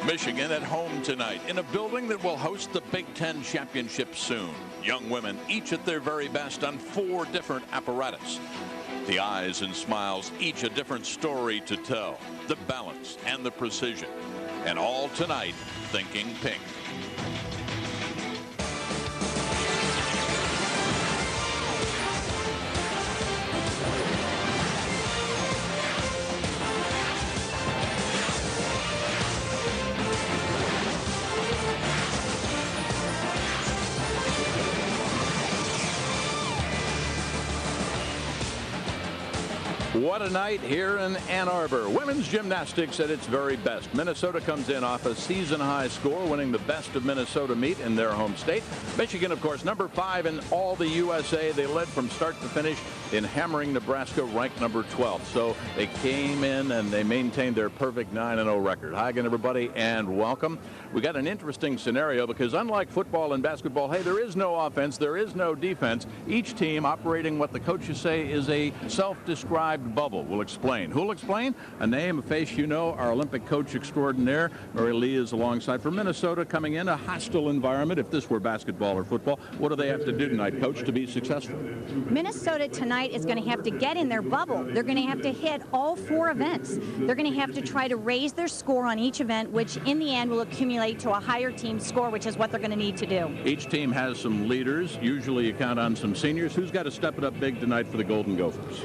Michigan at home tonight in a building that will host the Big Ten Championship soon. Young women, each at their very best on 4 different apparatus. The eyes and smiles, each a different story to tell. The balance and the precision. And all tonight, thinking pink. What a night here in Ann Arbor. Women's gymnastics at its very best. Minnesota comes in off a season-high score, winning the Best of Minnesota meet in their home state. Michigan, of course, number 5 in all the USA. They led from start to finish in hammering Nebraska, ranked number 12. So they came in and they maintained their perfect 9-0 record. Hi again, everybody, and welcome. We got an interesting scenario because unlike football and basketball, hey, there is no offense, there is no defense. Each team operating what the coaches say is a self-described bubble. We'll explain. Who'll explain? A name, a face you know, our Olympic coach extraordinaire. Mary Lee is alongside for Minnesota, coming in a hostile environment. If this were basketball or football, what do they have to do tonight, Coach, to be successful? Minnesota tonight is going to have to get in their bubble. They're going to have to hit all 4 events. They're going to have to try to raise their score on each event, which in the end will accumulate to a higher team score, which is what they're going to need to do. Each team has some leaders. Usually you count on some seniors. Who's got to step it up big tonight for the Golden Gophers?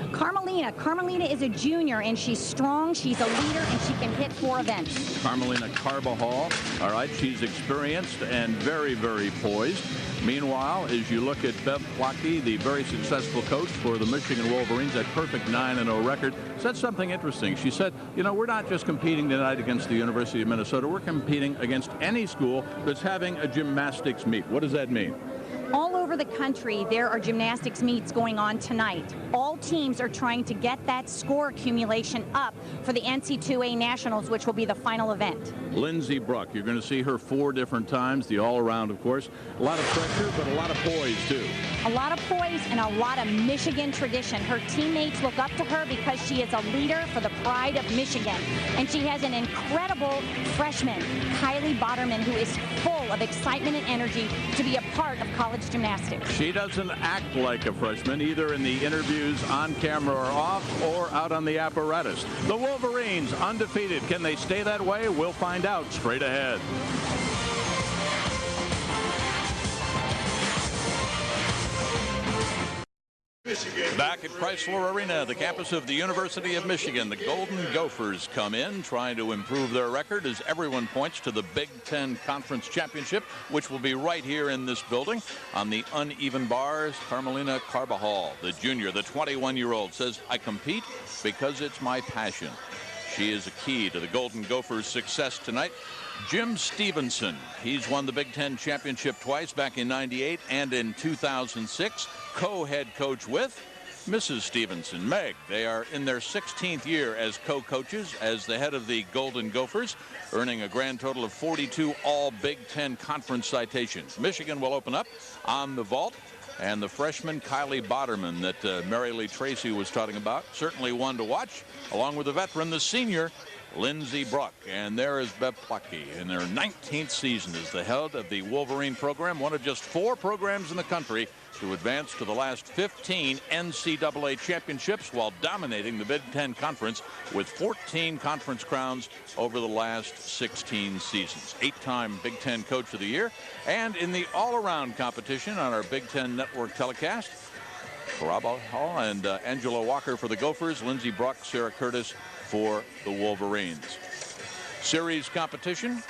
Carmelina is a junior, and she's strong, she's a leader, and she can hit 4 events. Carmelina Carbajal, all right, she's experienced and very, very poised. Meanwhile, as you look at Bev Plotke, the very successful coach for the Michigan Wolverines, that perfect 9-0 record, said something interesting. She said, you know, we're not just competing tonight against the University of Minnesota, we're competing against any school that's having a gymnastics meet. What does that mean? All over the country, there are gymnastics meets going on tonight. All teams are trying to get that score accumulation up for the NCAA Nationals, which will be the final event. Lindsey Bruck, you're going to see her 4 different times, the all-around, of course. A lot of pressure, but a lot of poise, too. A lot of poise and a lot of Michigan tradition. Her teammates look up to her because she is a leader for the pride of Michigan. And she has an incredible freshman, Kylie Botterman, who is full of excitement and energy to be a part of college gymnastics. She doesn't act like a freshman, either in the interviews on camera or off, or out on the apparatus. The Wolverines, undefeated. Can they stay that way? We'll find out straight ahead. Back at Chrysler Arena, the campus of the University of Michigan, the Golden Gophers come in trying to improve their record as everyone points to the Big Ten Conference Championship, which will be right here in this building. On the uneven bars, Carmelina Carbajal, the junior, the 21-year-old, says, I compete because it's my passion. She is a key to the Golden Gophers' success tonight. Jim Stevenson, he's won the Big Ten Championship twice, back in '98 and in 2006. Co-head coach with Mrs. Stevenson, Meg. They are in their 16th year as co-coaches, as the head of the Golden Gophers, earning a grand total of 42 all Big Ten Conference citations. Michigan will open up on the vault. And the freshman Kylie Botterman that Mary Lee Tracy was talking about, certainly one to watch, along with the veteran, the senior, Lindsey Bruck. And there is Bev Plotke in their 19th season as the head of the Wolverine program, one of just 4 programs in the country to advance to the last 15 NCAA championships while dominating the Big Ten Conference with 14 conference crowns over the last 16 seasons. 8-time Big Ten Coach of the Year. And in the all-around competition on our Big Ten Network telecast, Carabal Hall and Angela Walker for the Gophers, Lindsey Bruck, Sarah Curtis for the Wolverines. Series competition,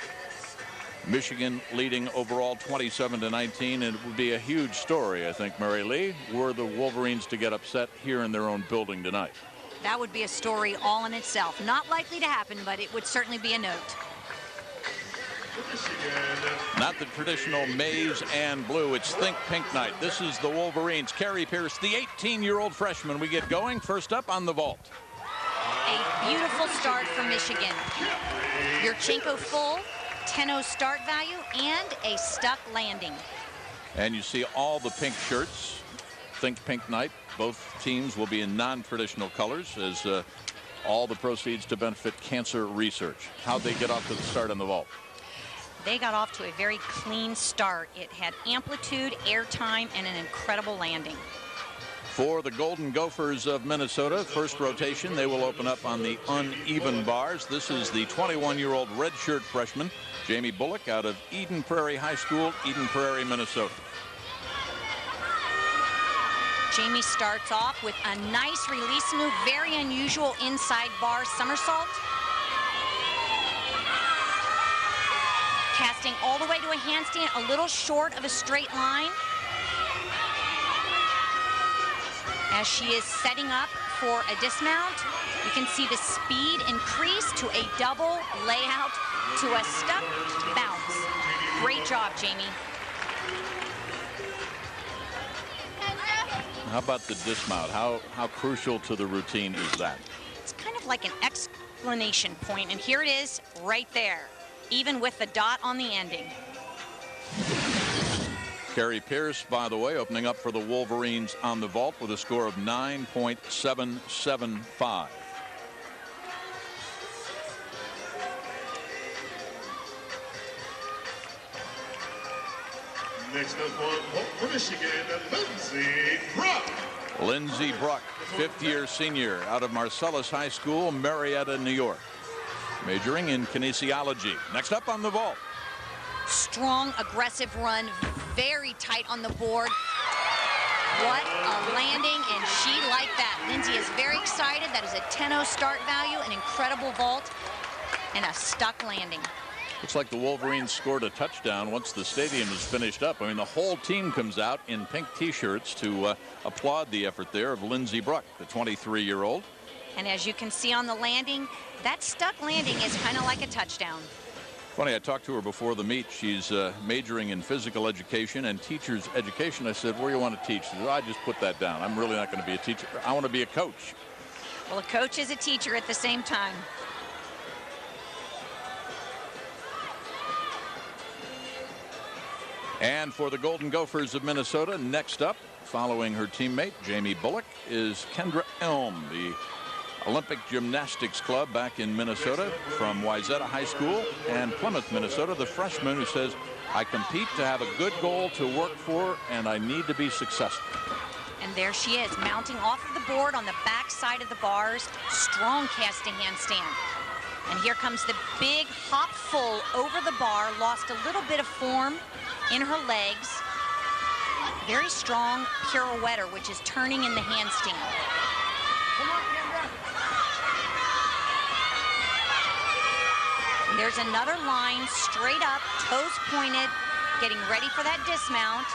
Michigan leading overall 27-19, and it would be a huge story, I think, Mary Lee, were the Wolverines to get upset here in their own building tonight. That would be a story all in itself. Not likely to happen, but it would certainly be a note. Not the traditional maize and blue. It's Think Pink night. This is the Wolverines. Carrie Pierce, the 18-year-old freshman. We get going. First up on the vault. A beautiful start for Michigan. Yurchenko full, 10-0 start value, and a stuck landing. And you see all the pink shirts. Think Pink night. Both teams will be in non-traditional colors as All the proceeds to benefit cancer research. How'd they get off to the start on the vault? They got off to a very clean start. It had amplitude, air time, and an incredible landing. For the Golden Gophers of Minnesota, first rotation, they will open up on the uneven bars. This is the 21-year-old redshirt freshman, Jamie Bullock, out of Eden Prairie High School, Eden Prairie, Minnesota. Jamie starts off with a nice release move, very unusual inside bar somersault. Casting all the way to a handstand, a little short of a straight line. As she is setting up for a dismount, you can see the speed increase to a double layout to a step bounce. Great job, Jamie. How about the dismount? How crucial to the routine is that? It's kind of like an exclamation point, and here it is right there, even with the dot on the ending. Carrie Pierce, by the way, opening up for the Wolverines on the vault with a score of 9.775. Next up for Michigan, Lindsey Bruck. Lindsey Bruck, fifth-year senior out of Marcellus High School, Marietta, New York, majoring in kinesiology. Next up on the vault. Strong, aggressive run, very tight on the board. What a landing, and she liked that. Lindsey is very excited. That is a 10-0 start value, an incredible vault, and a stuck landing. Looks like the Wolverines scored a touchdown once the stadium is finished up. I mean, the whole team comes out in pink T-shirts to applaud the effort there of Lindsey Bruck, the 23-year-old. And as you can see on the landing, that stuck landing is kind of like a touchdown. Funny, I talked to her before the meet. She's majoring in physical education and teacher's education. I said, where do you want to teach? She said, I just put that down. I'm really not going to be a teacher. I want to be a coach. Well, a coach is a teacher at the same time. And for the Golden Gophers of Minnesota, next up, following her teammate, Jamie Bullock, is Kendra Elm, the Olympic Gymnastics Club back in Minnesota from Wayzata High School and Plymouth, Minnesota, the freshman who says, I compete to have a good goal to work for, and I need to be successful. And there she is, mounting off of the board on the back side of the bars, strong casting handstand. And here comes the big hop full over the bar, lost a little bit of form in her legs. Very strong pirouetter, which is turning in the handstand. There's another line, straight up, toes pointed, getting ready for that dismount.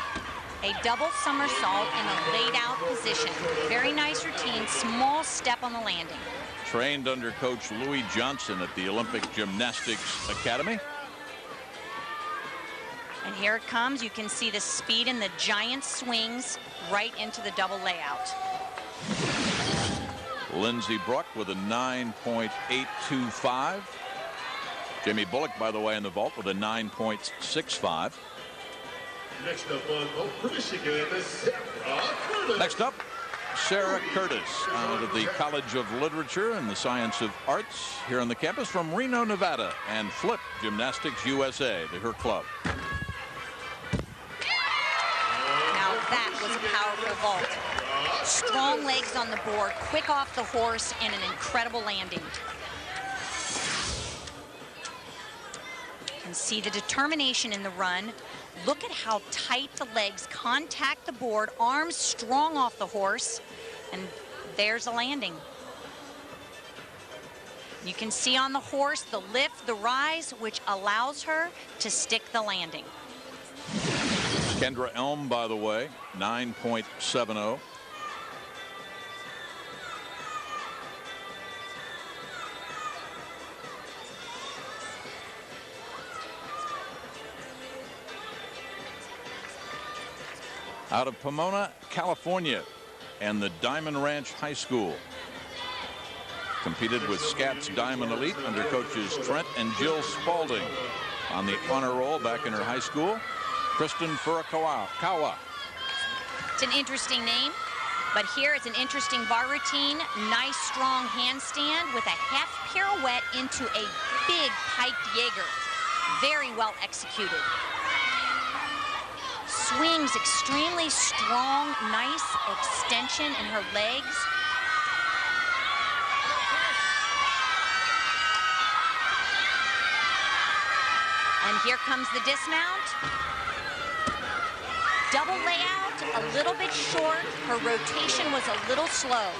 A double somersault in a laid out position. Very nice routine, small step on the landing. Trained under Coach Louis Johnson at the Olympic Gymnastics Academy. And here it comes. You can see the speed and the giant swings right into the double layout. Lindsey Bruck with a 9.825. Jamie Bullock, by the way, in the vault with a 9.65. Next up on for Michigan, Sarah Curtis. Next up, Sarah Curtis out of the College of Literature and the Science of Arts here on the campus from Reno, Nevada, and Flip Gymnastics USA, her club. Now that was a powerful vault. Strong legs on the board, quick off the horse, and an incredible landing. You can see the determination in the run. Look at how tight the legs contact the board, arms strong off the horse, and there's a landing. You can see on the horse the lift, the rise, which allows her to stick the landing. Kendra Elm, by the way, 9.70. Out of Pomona, California, and the Diamond Ranch High School. Competed with Scats Diamond Elite under coaches Trent and Jill Spalding. On the honor roll back in her high school, Kristen Furukawa. It's an interesting name. But here it's an interesting bar routine. Nice, strong handstand with a half pirouette into a big piked Jaeger. Very well executed. Swings extremely strong, nice extension in her legs. And here comes the dismount. Double layout, a little bit short. Her rotation was a little slow.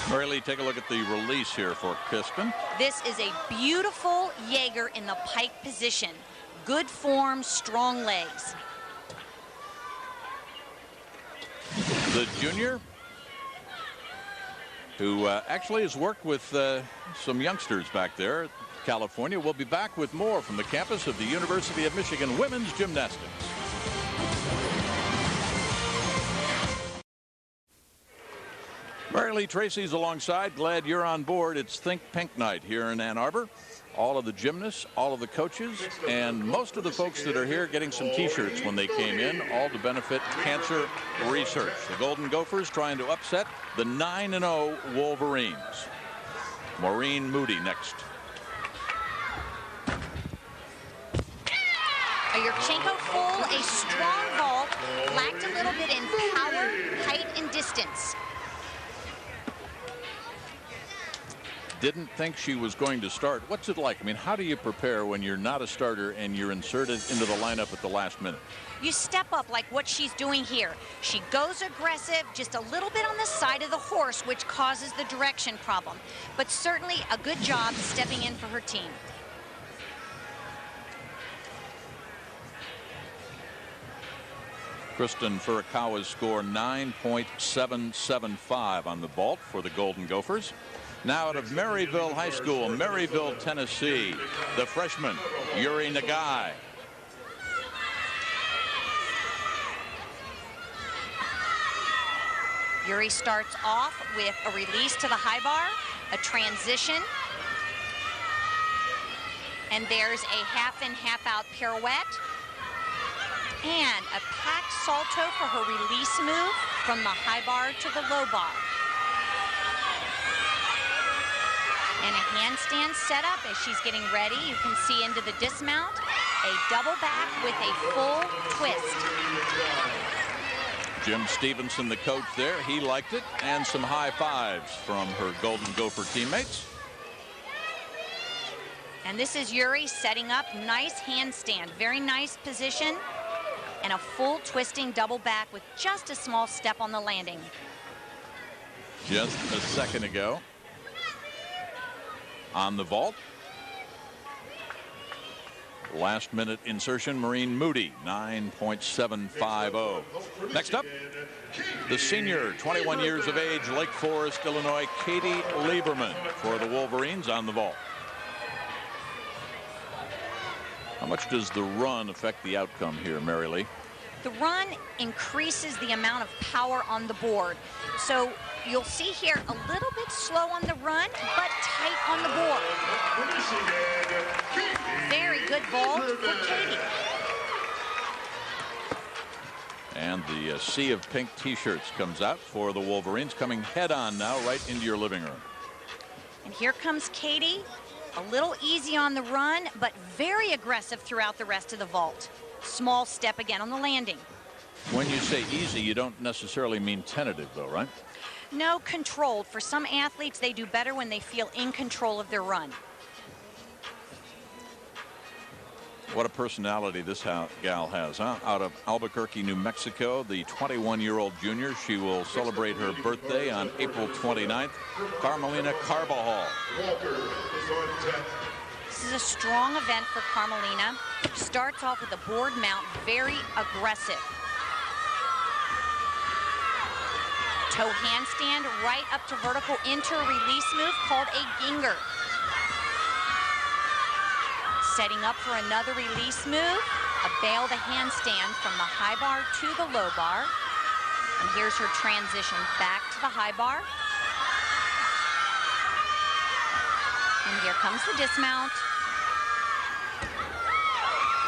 Mary Lee, take a look at the release here for Kristen. This is a beautiful Jaeger in the pike position. Good form, strong legs. The junior, who actually has worked with some youngsters back there at California, will be back with more from the campus of the University of Michigan Women's Gymnastics. Mary Lee Tracy's alongside. Glad you're on board. It's Think Pink Night here in Ann Arbor. All of the gymnasts, all of the coaches, and most of the folks that are here getting some T-shirts when they came in, all to benefit cancer research. The Golden Gophers trying to upset the 9-0 Wolverines. Maureen Moody next. A Yurchenko full, a strong vault, lacked a little bit in power, height, and distance. Didn't think she was going to start. What's it like? I mean, how do you prepare when you're not a starter and you're inserted into the lineup at the last minute? You step up like what she's doing here. She goes aggressive, just a little bit on the side of the horse, which causes the direction problem. But certainly a good job stepping in for her team. Kristen Furukawa's score 9.775 on the vault for the Golden Gophers. Now out of Maryville High School, Maryville, Tennessee, the freshman, Yuri Nagai. Yuri starts off with a release to the high bar, a transition, and there's a half in, half out pirouette, and a packed salto for her release move from the high bar to the low bar. And a handstand setup as she's getting ready. You can see into the dismount, a double back with a full twist. Jim Stevenson, the coach there, he liked it, and some high fives from her Golden Gopher teammates. And this is Yuri setting up, nice handstand, very nice position, and a full twisting double back with just a small step on the landing. Just a second ago. On the vault. Last minute insertion, Maureen Moody, 9.750. Next up, the senior, 21 years of age, Lake Forest, Illinois, Katie Lieberman for the Wolverines on the vault. How much does the run affect the outcome here, Mary Lee? The run increases the amount of power on the board. So you'll see here a little bit slow on the run, but tight on the board. Very good vault for Katie. And the sea of pink T-shirts comes out for the Wolverines, coming head on now right into your living room. And here comes Katie, a little easy on the run, but very aggressive throughout the rest of the vault. Small step again on the landing. When you say easy, you don't necessarily mean tentative, though, right? No, controlled. For some athletes, they do better when they feel in control of their run. What a personality this gal has, huh? Out of Albuquerque, New Mexico, the 21-year-old junior. She will celebrate her birthday on April 29th. Carmelina Carbajal. This is a strong event for Carmelina. Starts off with a board mount, very aggressive. Toe handstand right up to vertical into a release move called a ginger. Setting up for another release move, a bail the handstand from the high bar to the low bar. And here's her transition back to the high bar. And here comes the dismount.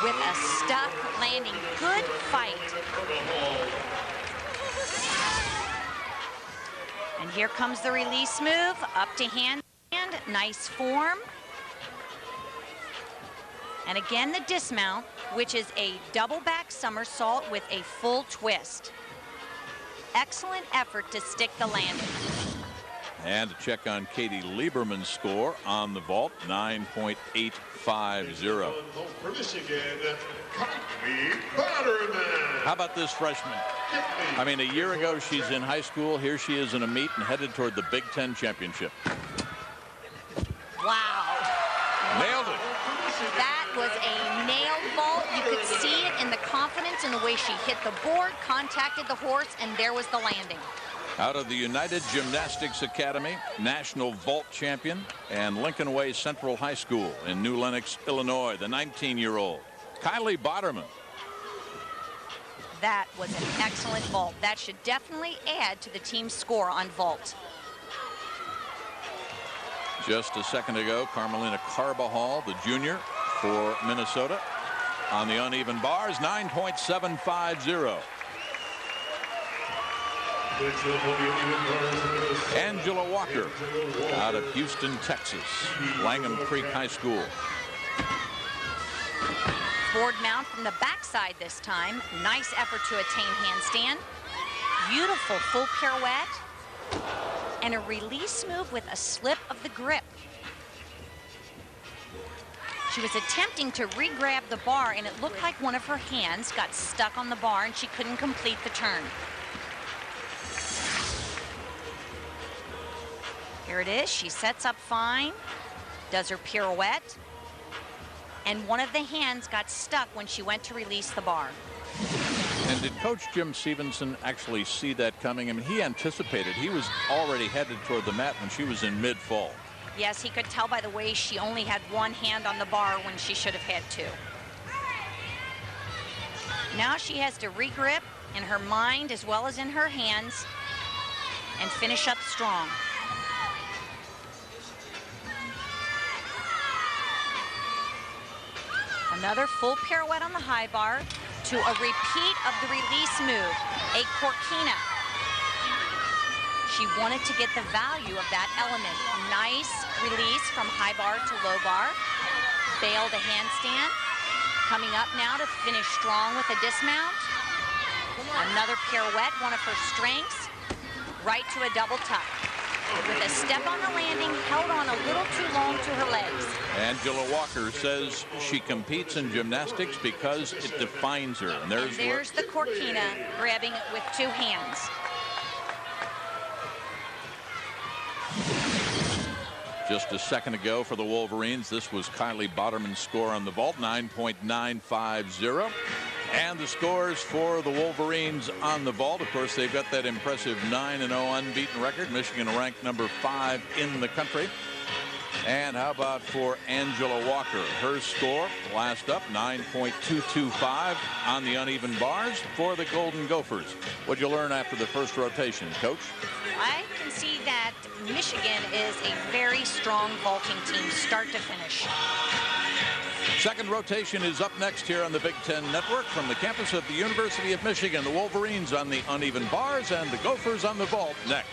With a stuck landing. Good fight. And here comes the release move, up to handstand, nice form. And again, the dismount, which is a double back somersault with a full twist. Excellent effort to stick the landing. And to check on Katie Lieberman's score on the vault, 9.850. For Michigan, Kylie Batterman. How about this freshman? I mean, a year ago she's in high school. Here she is in a meet and headed toward the Big Ten championship. Wow. Nailed it. That was a nailed vault. You could see it in the confidence in the way she hit the board, contacted the horse, and there was the landing. Out of the United Gymnastics Academy, national vault champion, and Lincoln Way Central High School in New Lenox, Illinois, the 19-year-old, Kylie Batterman. That was an excellent vault. That should definitely add to the team's score on vault. Just a second ago, Carmelina Carbajal, the junior for Minnesota, on the uneven bars, 9.750. Angela Walker out of Houston, Texas, Langham Creek High School. Board mount from the backside this time. Nice effort to attain handstand. Beautiful full pirouette. And a release move with a slip of the grip. She was attempting to re-grab the bar, and it looked like one of her hands got stuck on the bar and she couldn't complete the turn. Here it is. She sets up fine, does her pirouette, and one of the hands got stuck when she went to release the bar. And did Coach Jim Stevenson actually see that coming? I mean, he anticipated. He was already headed toward the mat when she was in mid-fall. Yes, he could tell by the way she only had one hand on the bar when she should have had two. Now she has to regrip in her mind as well as in her hands and finish up strong. Another full pirouette on the high bar to a repeat of the release move, a corkina. She wanted to get the value of that element. Nice release from high bar to low bar. Bail to handstand. Coming up now to finish strong with a dismount. Another pirouette, one of her strengths. Right to a double tuck. With a step on the landing, held on a little too long to her legs. Angela Walker says she competes in gymnastics because it defines her. And there's the corkina, grabbing it with two hands. Just a second ago for the Wolverines, this was Kylie Batterman's score on the vault, 9.950. And the scores for the Wolverines on the vault. Of course, they've got that impressive 9-0 unbeaten record. Michigan ranked number 5 in the country. And how about for Angela Walker? Her score last up, 9.225 on the uneven bars for the Golden Gophers. What'd you learn after the first rotation, Coach? I can see that Michigan is a very strong vaulting team, start to finish. Second rotation is up next here on the Big Ten Network from the campus of the University of Michigan. The Wolverines on the uneven bars and the Gophers on the vault next.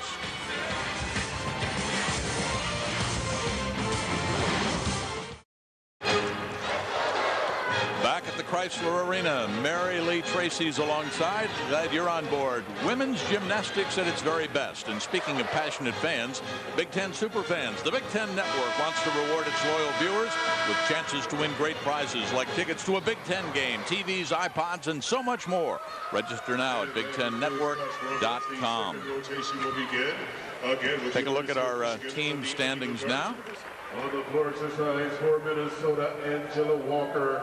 Back at the Chrysler Arena, Mary Lee Tracy's alongside. Glad you're on board. Women's gymnastics at its very best. And speaking of passionate fans, Big Ten superfans, the Big Ten Network wants to reward its loyal viewers with chances to win great prizes like tickets to a Big Ten game, TVs, iPods, and so much more. Register now at BigTenNetwork.com. Take a look at our team standings now. On the floor exercise for Minnesota, Angela Walker.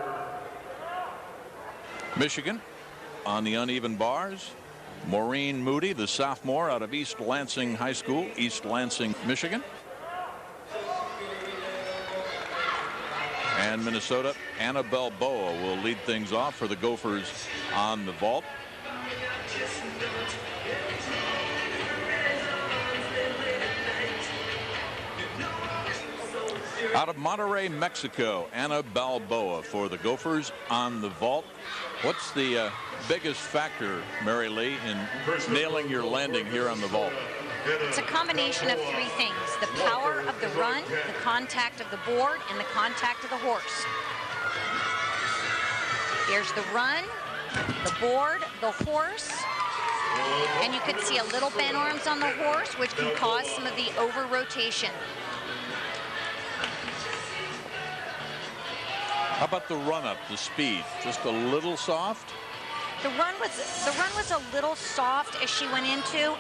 Michigan on the uneven bars. Maureen Moody, the sophomore out of East Lansing High School, East Lansing, Michigan. And Minnesota, Anna Balboa will lead things off for the Gophers on the vault. Out of Monterrey, Mexico, Anna Balboa for the Gophers on the vault. What's the biggest factor, Mary Lee, in nailing your landing here on the vault? It's a combination of three things: the power of the run, the contact of the board, and the contact of the horse. There's the run, the board, the horse, and you can see a little bent arms on the horse, which can cause some of the over-rotation. How about the run-up, the speed? Just a little soft? The run was a little soft as she went into,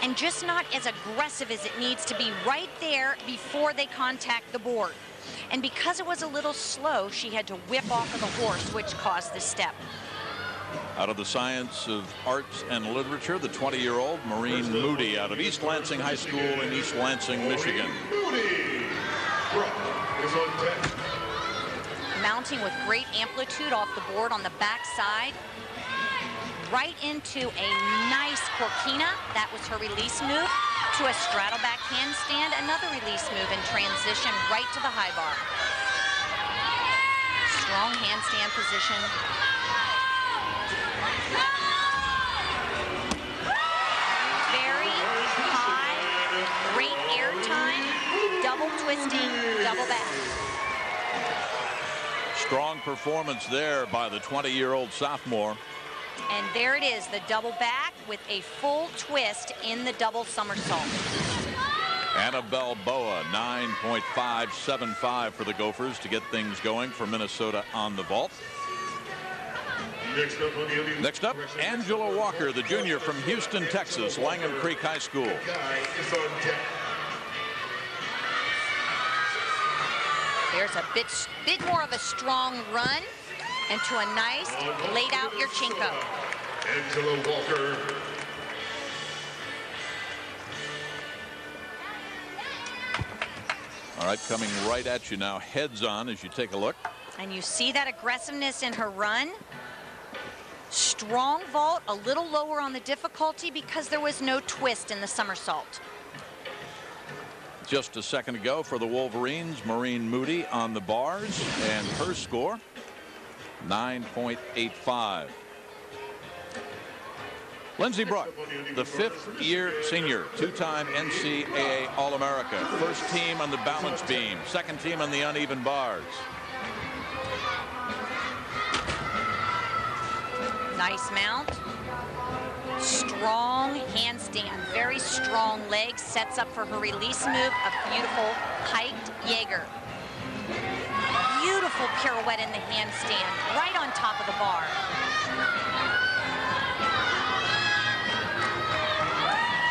and just not as aggressive as it needs to be right there before they contact the board. And because it was a little slow, she had to whip off of the horse, which caused the step. Out of the Science of Arts and Literature, the 20-year-old Maureen Moody out of East Lansing High School in East Lansing, Michigan. Mounting with great amplitude off the board on the back side. Right into a nice corkina. That was her release move. To a straddle back handstand, another release move in transition right to the high bar. Strong handstand position. Very high, great air time, double twisting, double back. Strong performance there by the 20-year-old sophomore. And there it is, the double back with a full twist in the double somersault. Annabelle Boa, 9.575 for the Gophers to get things going for Minnesota on the vault. Next up, Angela Walker, the junior from Houston, Texas, Langham Creek High School. There's a bit more of a strong run, and to a nice laid out Yurchenko. Angela Walker. All right, coming right at you now, heads on as you take a look. And you see that aggressiveness in her run. Strong vault, a little lower on the difficulty because there was no twist in the somersault. Just a second ago for the Wolverines, Maureen Moody on the bars, and her score, 9.85. Lindsey Brock, the fifth-year senior, two-time NCAA All-America, first team on the balance beam, second team on the uneven bars. Nice mount. Strong handstand, very strong legs, sets up for her release move, a beautiful piked Jaeger. Beautiful pirouette in the handstand, right on top of the bar.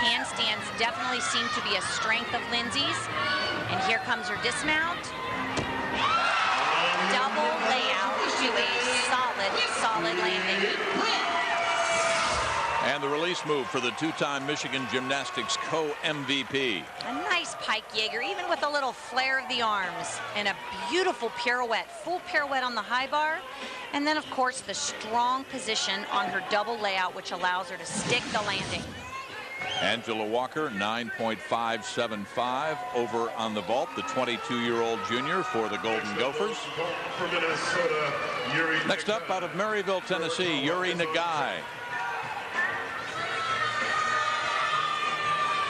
Handstands definitely seem to be a strength of Lindsey's. And here comes her dismount. Double layout to a solid landing. And the release move for the two-time Michigan Gymnastics co-MVP. A nice pike Jaeger, even with a little flare of the arms. And a beautiful pirouette, full pirouette on the high bar. And then, of course, the strong position on her double layout, which allows her to stick the landing. Angela Walker, 9.575 over on the vault, the 22-year-old junior for the Golden Gophers. Next up, out of Maryville, Tennessee, Yuri Nagai.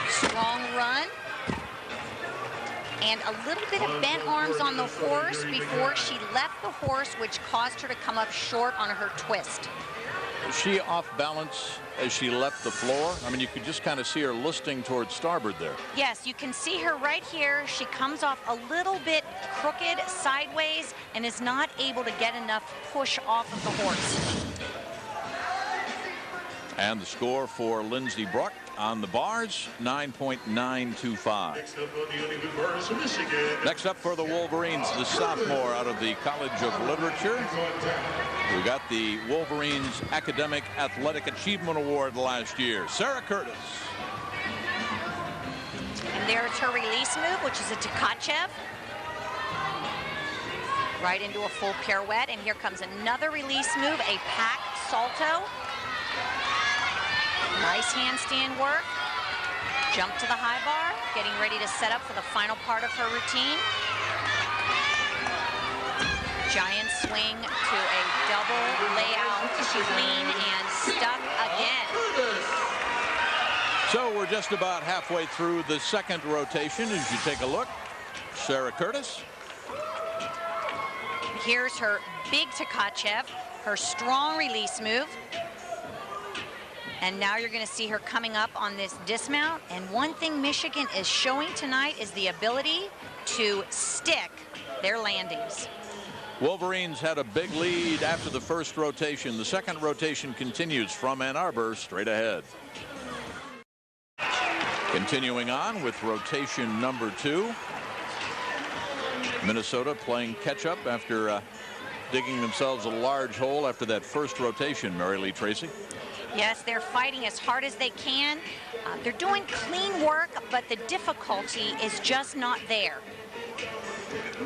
Strong run. And a little bit of bent arms on the horse before she left the horse, which caused her to come up short on her twist. Was she off balance as she left the floor? I mean, you could just kind of see her listing towards starboard there. Yes, you can see her right here. She comes off a little bit crooked sideways and is not able to get enough push off of the horse. And the score for Lindsey Brock on the bars, 9.925. Next up for the Wolverines, the sophomore out of the College of Literature. We got the Wolverines Academic Athletic Achievement Award last year, Sarah Curtis. And there's her release move, which is a Tkachev. Right into a full pirouette. And here comes another release move, a pack salto. Nice handstand work. Jump to the high bar, getting ready to set up for the final part of her routine. Giant swing to a double layout. She lean and stuck again. So we're just about halfway through the second rotation. As you take a look, Sarah Curtis. Here's her big Tkachev, her strong release move. And now you're going to see her coming up on this dismount. And one thing Michigan is showing tonight is the ability to stick their landings. Wolverines had a big lead after the first rotation. The second rotation continues from Ann Arbor straight ahead. Continuing on with rotation number 2. Minnesota playing catch up after digging themselves a large hole after that first rotation, Mary Lee Tracy. Yes, they're fighting as hard as they can. They're doing clean work, but the difficulty is just not there.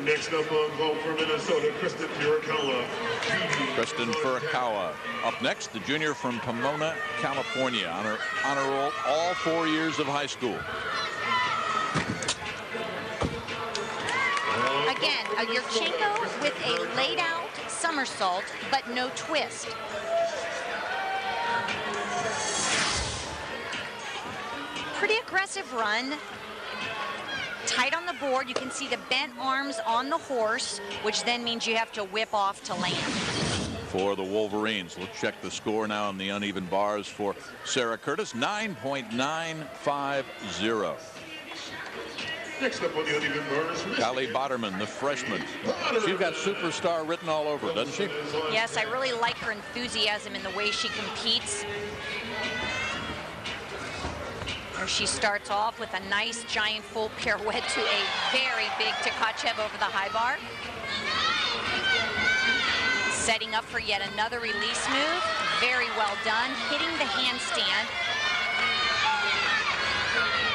Next up on call for Minnesota, Kristen Furukawa. Kristen Furukawa up next, the junior from Pomona, California, on her honor roll all 4 years of high school. Again, a Yurchenko with a laid out somersault, but no twist. Pretty aggressive run. Tight on the board. You can see the bent arms on the horse, which then means you have to whip off to land. For the Wolverines, we'll check the score now on the uneven bars for Sarah Curtis, 9.950. Next up on the uneven bars, Kylie Boderman, the freshman. She's got superstar written all over, doesn't she? Yes, I really like her enthusiasm in the way she competes. There she starts off with a nice giant full pirouette to a very big Tkachev over the high bar. Setting up for yet another release move. Very well done. Hitting the handstand.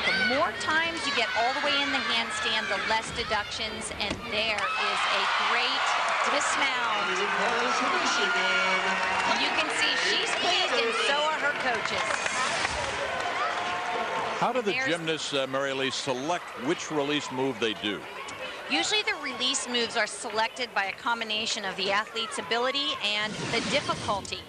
The more times you get all the way in the handstand, the less deductions. And there is a great dismount. You can see she's pleased and so are her coaches. How do the gymnasts, Mary Lee, select which release move they do? Usually the release moves are selected by a combination of the athlete's ability and the difficulty.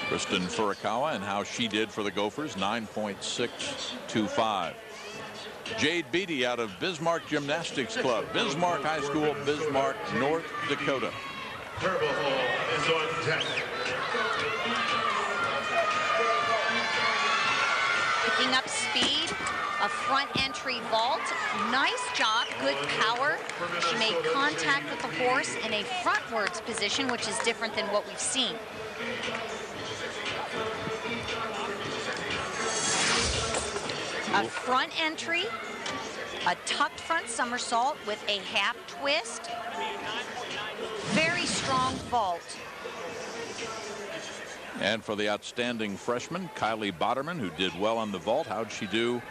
Kristen Furukawa and how she did for the Gophers, 9.625. Jade Beatty out of Bismarck Gymnastics Club, Bismarck High School, Bismarck, North Dakota. Turbo Hall is on deck. Picking up speed, a front entry vault. Nice job, good power. She made contact with the horse in a frontwards position, which is different than what we've seen. A front entry, a tucked front somersault with a half twist. Very strong vault. And for the outstanding freshman, Kylie Boderman, who did well on the vault, how'd she do?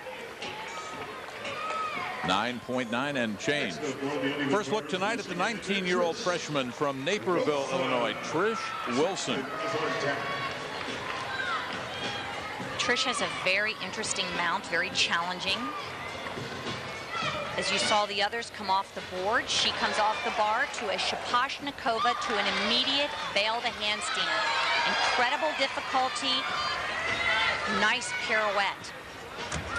9.9 and change. First look tonight at the 19-year-old freshman from Naperville, Illinois, Trish Wilson. Trish has a very interesting mount, very challenging. As you saw the others come off the board, she comes off the bar to a Shaposhnikova to an immediate bail to handstand. Incredible difficulty, nice pirouette.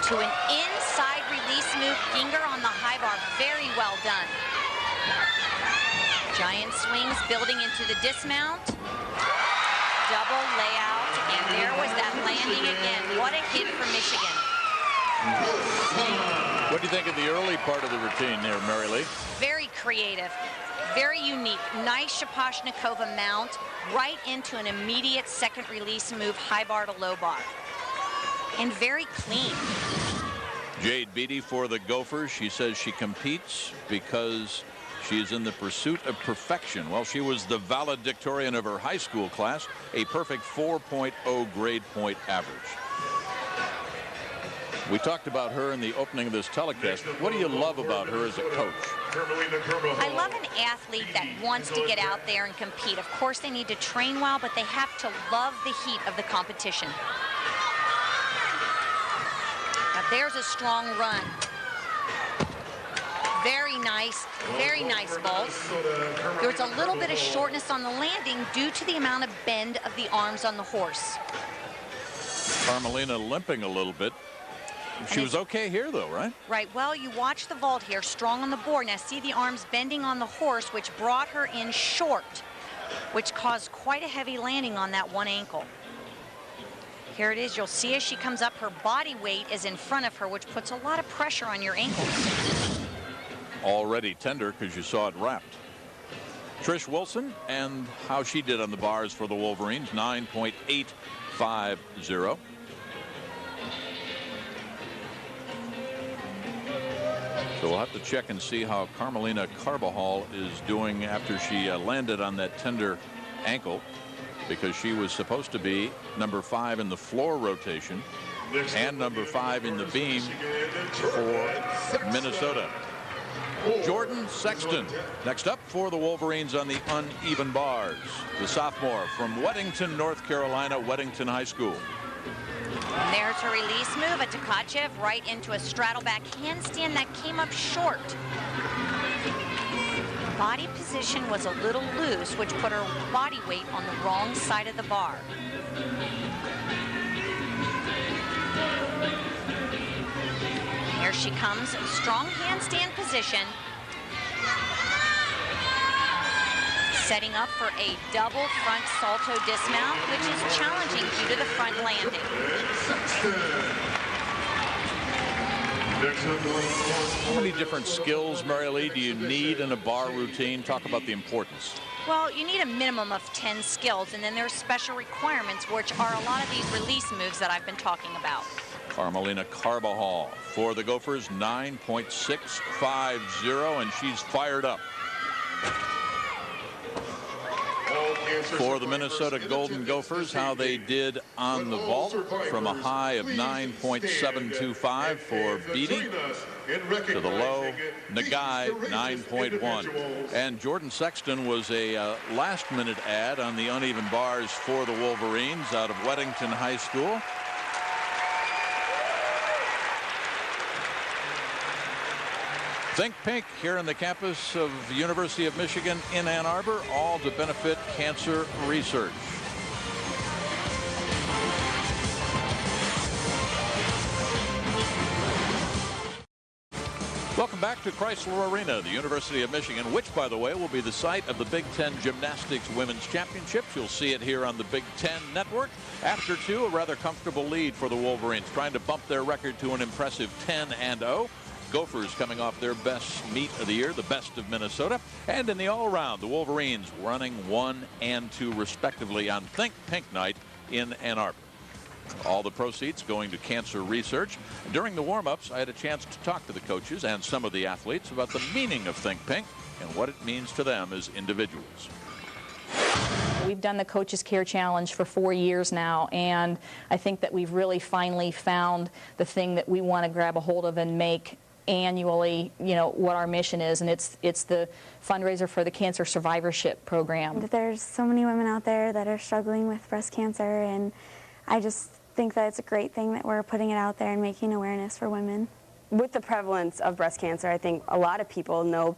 To an inside release move, Ginger on the high bar, very well done. Giant swings building into the dismount. Double layout, and there was that landing again. What a hit for Michigan. What do you think of the early part of the routine there, Mary Lee? Very creative, very unique. Nice Shaposhnikova mount right into an immediate second release move, high bar to low bar. And very clean. Jade Beatty for the Gophers. She says she competes because she's in the pursuit of perfection. Well, she was the valedictorian of her high school class, a perfect 4.0 grade point average. We talked about her in the opening of this telecast. What do you love about her as a coach? I love an athlete that wants to get out there and compete. Of course, they need to train well, but they have to love the heat of the competition. Now, there's a strong run. Very nice vault. There was a little bit of shortness on the landing due to the amount of bend of the arms on the horse. Carmelina limping a little bit. She was okay here, though, right? Right. Well, you watch the vault here, strong on the board. Now, see the arms bending on the horse, which brought her in short, which caused quite a heavy landing on that one ankle. Here it is. You'll see as she comes up, her body weight is in front of her, which puts a lot of pressure on your ankles. Already tender because you saw it wrapped. Trish Wilson and how she did on the bars for the Wolverines, 9.850. So we'll have to check and see how Carmelina Carbajal is doing after she landed on that tender ankle, because she was supposed to be number 5 in the floor rotation and number 5 in the beam for Minnesota. Jordan Sexton next up for the Wolverines on the uneven bars. The sophomore from Weddington, North Carolina, Weddington High School. And there's her release move, a Tkachev right into a straddle back handstand that came up short. Body position was a little loose, which put her body weight on the wrong side of the bar. Here she comes, strong handstand position. Setting up for a double front salto dismount, which is challenging due to the front landing. How many different skills, Mary Lee, do you need in a bar routine? Talk about the importance. Well, you need a minimum of 10 skills, and then there's special requirements, which are a lot of these release moves that I've been talking about. Carmelina Carbajal for the Gophers, 9.650, and she's fired up. For the Minnesota Golden Gophers, how they did on the vault, from a high of 9.725 for Beatty to the low Nagai 9.1. And Jordan Sexton was a last-minute add on the uneven bars for the Wolverines out of Weddington High School. Think Pink here on the campus of the University of Michigan in Ann Arbor, all to benefit cancer research. Welcome back to Chrysler Arena, the University of Michigan, which, by the way, will be the site of the Big Ten Gymnastics Women's Championships. You'll see it here on the Big Ten Network. After 2, a rather comfortable lead for the Wolverines, trying to bump their record to an impressive 10-0. Gophers coming off their best meet of the year, the best of Minnesota. And in the all-around, the Wolverines running 1 and 2 respectively on Think Pink Night in Ann Arbor. All the proceeds going to cancer research. During the warm-ups, I had a chance to talk to the coaches and some of the athletes about the meaning of Think Pink and what it means to them as individuals. We've done the Coaches Care Challenge for 4 years now, and I think that we've really finally found the thing that we want to grab a hold of and make annually, you know, what our mission is, and it's the fundraiser for the Cancer Survivorship Program. There's so many women out there that are struggling with breast cancer, and I just think that it's a great thing that we're putting it out there and making awareness for women. With the prevalence of breast cancer, I think a lot of people know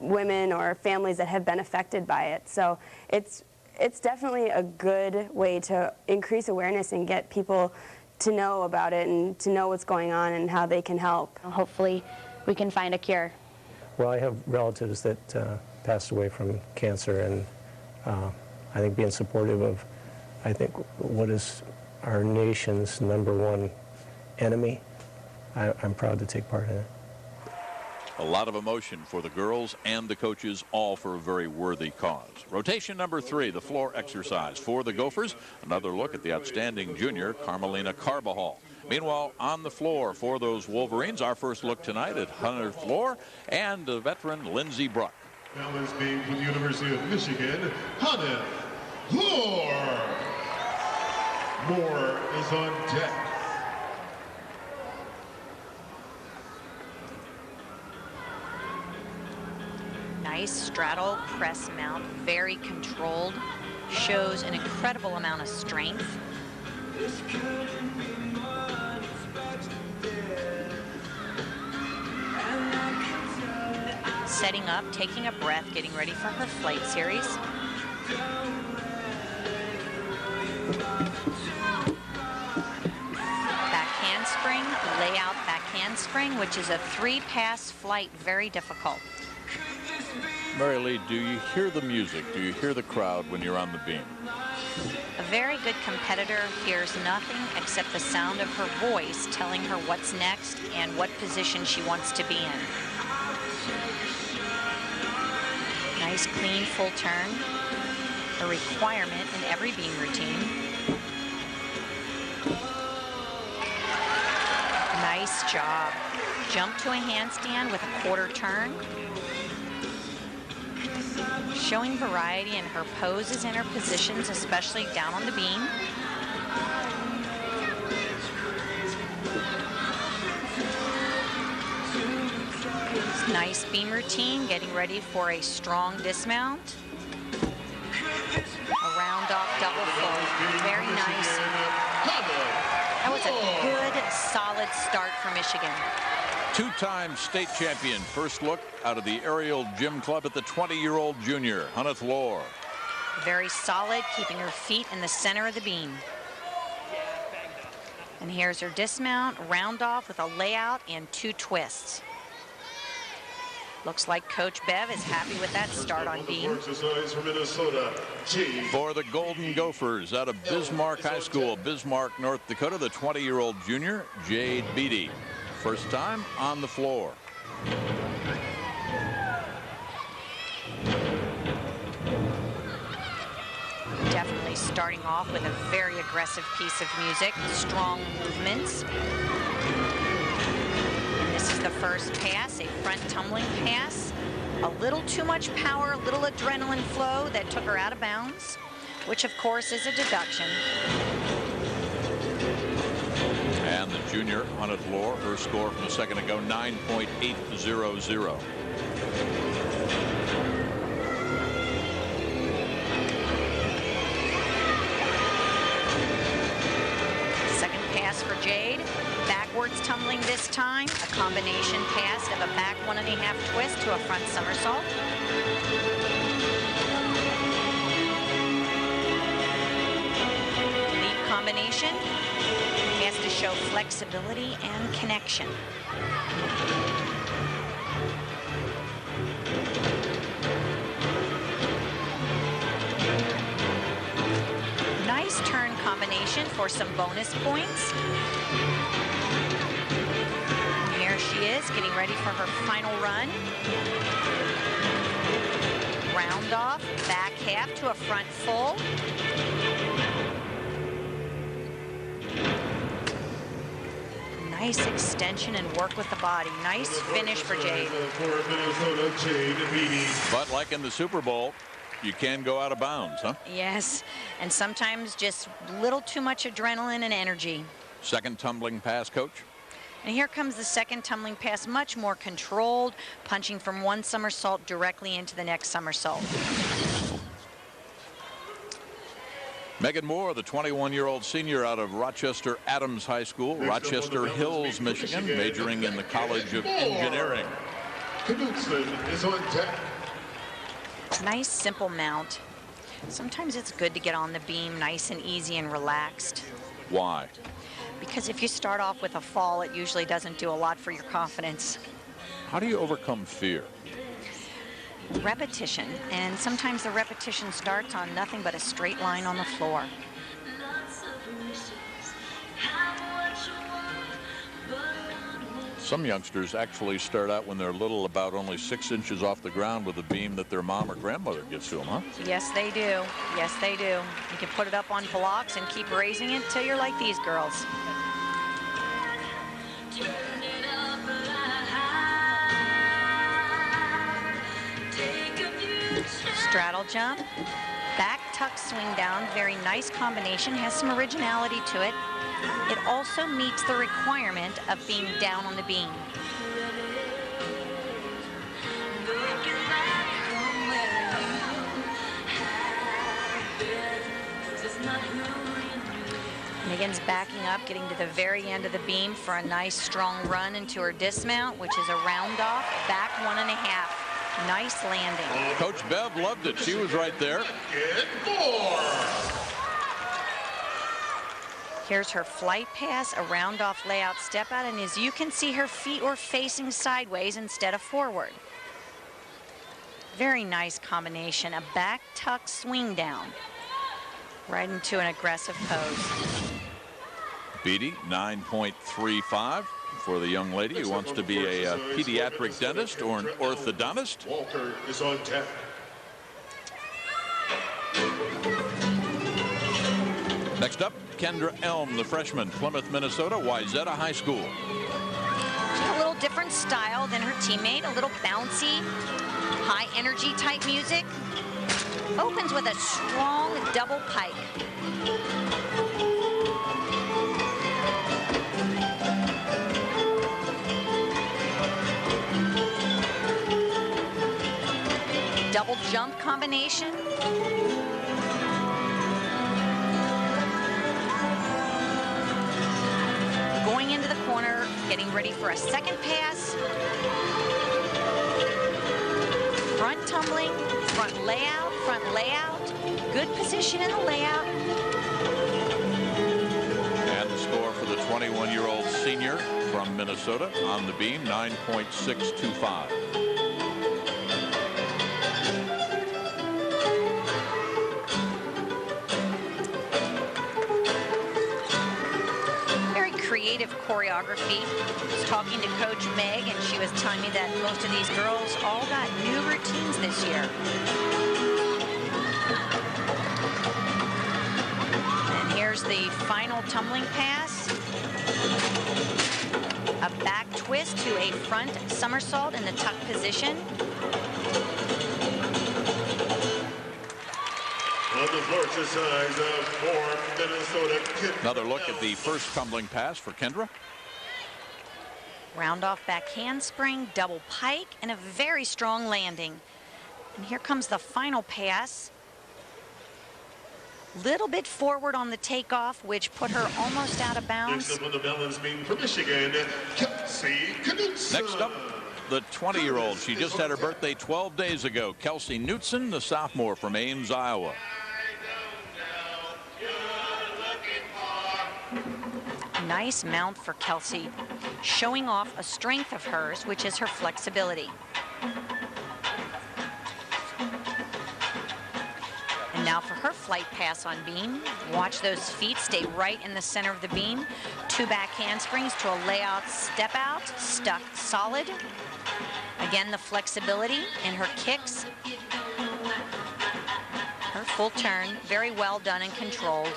women or families that have been affected by it. So it's definitely a good way to increase awareness and get people to know about it and to know what's going on and how they can help. Hopefully we can find a cure. Well, I have relatives that passed away from cancer, and I think being supportive of, I think, what is our nation's #1 enemy, I'm proud to take part in it. A lot of emotion for the girls and the coaches, all for a very worthy cause. Rotation number 3, the floor exercise for the Gophers. Another look at the outstanding junior, Carmelina Carbajal. Meanwhile, on the floor for those Wolverines, our first look tonight at Hunter Floor and the veteran Lindsey Bruck. Now this game from the University of Michigan, Hunter Floor. Moore is on deck. Nice straddle press mount, very controlled, shows an incredible amount of strength. setting up, taking a breath, getting ready for her flight series. Back handspring, layout back handspring, which is a 3-pass flight, very difficult. Mary Lee, do you hear the music? Do you hear the crowd when you're on the beam? A very good competitor hears nothing except the sound of her voice telling her what's next and what position she wants to be in. Nice, clean, full turn. A requirement in every beam routine. Nice job. Jump to a handstand with a quarter turn. Showing variety in her poses and her positions, especially down on the beam. Nice beam routine, getting ready for a strong dismount. A round off double full. Very nice. That was a good, solid start for Michigan. Two-time state champion. First look out of the aerial gym club at the 20-year-old junior, Hunneth Lohr. Very solid, keeping her feet in the center of the beam. And here's her dismount, round off with a layout and 2 twists. Looks like Coach Bev is happy with that start on beam. For the Golden Gophers out of Bismarck High School, Bismarck, North Dakota, the 20-year-old junior, Jade Beatty. First time on the floor. Definitely starting off with a very aggressive piece of music, strong movements. And this is the first pass, a front tumbling pass. A little too much power, a little adrenaline flow that took her out of bounds, which of course is a deduction. And the junior, Hunneth Lohr, her score from a second ago, 9.800. Second pass for Jade. Backwards tumbling this time. A combination pass of a back 1.5 twist to a front somersault. Leap combination. Has to show flexibility and connection. Nice turn combination for some bonus points. And here she is getting ready for her final run. Round off, back half to a front full. Nice extension and work with the body. Nice finish for Jade. But like in the Super Bowl, you can go out of bounds, huh? Yes, and sometimes just a little too much adrenaline and energy. Second tumbling pass, Coach. And here comes the second tumbling pass, much more controlled, punching from one somersault directly into the next somersault. Megan Moore, the 21-year-old senior out of Rochester Adams High School, Rochester Hills, Michigan, majoring in the College of Engineering. Knudsen is on deck. Nice, simple mount. Sometimes it's good to get on the beam nice and easy and relaxed. Why? Because if you start off with a fall, it usually doesn't do a lot for your confidence. How do you overcome fear? Repetition, and sometimes the repetition starts on nothing but a straight line on the floor. Some youngsters actually start out when they're little, about only 6 inches off the ground with a beam that their mom or grandmother gives to them, huh? Yes, they do. Yes, they do. You can put it up on blocks and keep raising it till you're like these girls. Straddle jump, back tuck swing down, very nice combination, has some originality to it. It also meets the requirement of being down on the beam. Megan's backing up, getting to the very end of the beam for a nice strong run into her dismount, which is a round off, back 1.5. Nice landing. Coach Bev loved it. She was right there. And 4. Here's her flight pass, a round off layout step out, and as you can see, her feet were facing sideways instead of forward. Very nice combination, a back tuck swing down, right into an aggressive pose. Beatty, 9.35 for the young lady who wants to be a pediatric dentist or an orthodontist. Walker is on tap. Next up, Kendra Elm, the freshman, Plymouth, Minnesota, Wayzata High School. A little different style than her teammate, a little bouncy, high energy type music. Opens with a strong double pike. Double jump combination. Going into the corner, getting ready for a second pass. Front tumbling, front layout, good position in the layout. And the score for the 21-year-old senior from Minnesota on the beam, 9.625. Creative choreography. I was talking to Coach Meg, and she was telling me that most of these girls all got new routines this year. And here's the final tumbling pass. A back twist to a front somersault in the tuck position. On the floor exercise for Minnesota. Another look at the first tumbling pass for Kendra. Round off back handspring, double pike, and a very strong landing. And here comes the final pass. Little bit forward on the takeoff, which put her almost out of bounds. Next up on the balance beam for Michigan, Kelsey Knutson. Next up, the 20-year-old. She just had her birthday 12 days ago. Kelsey Knutson, the sophomore from Ames, Iowa. Nice mount for Kelsey, showing off a strength of hers, which is her flexibility. And now for her flight pass on beam. Watch those feet stay right in the center of the beam. Two back handsprings to a layout step out, stuck solid. Again, the flexibility in her kicks. Her full turn, very well done and controlled.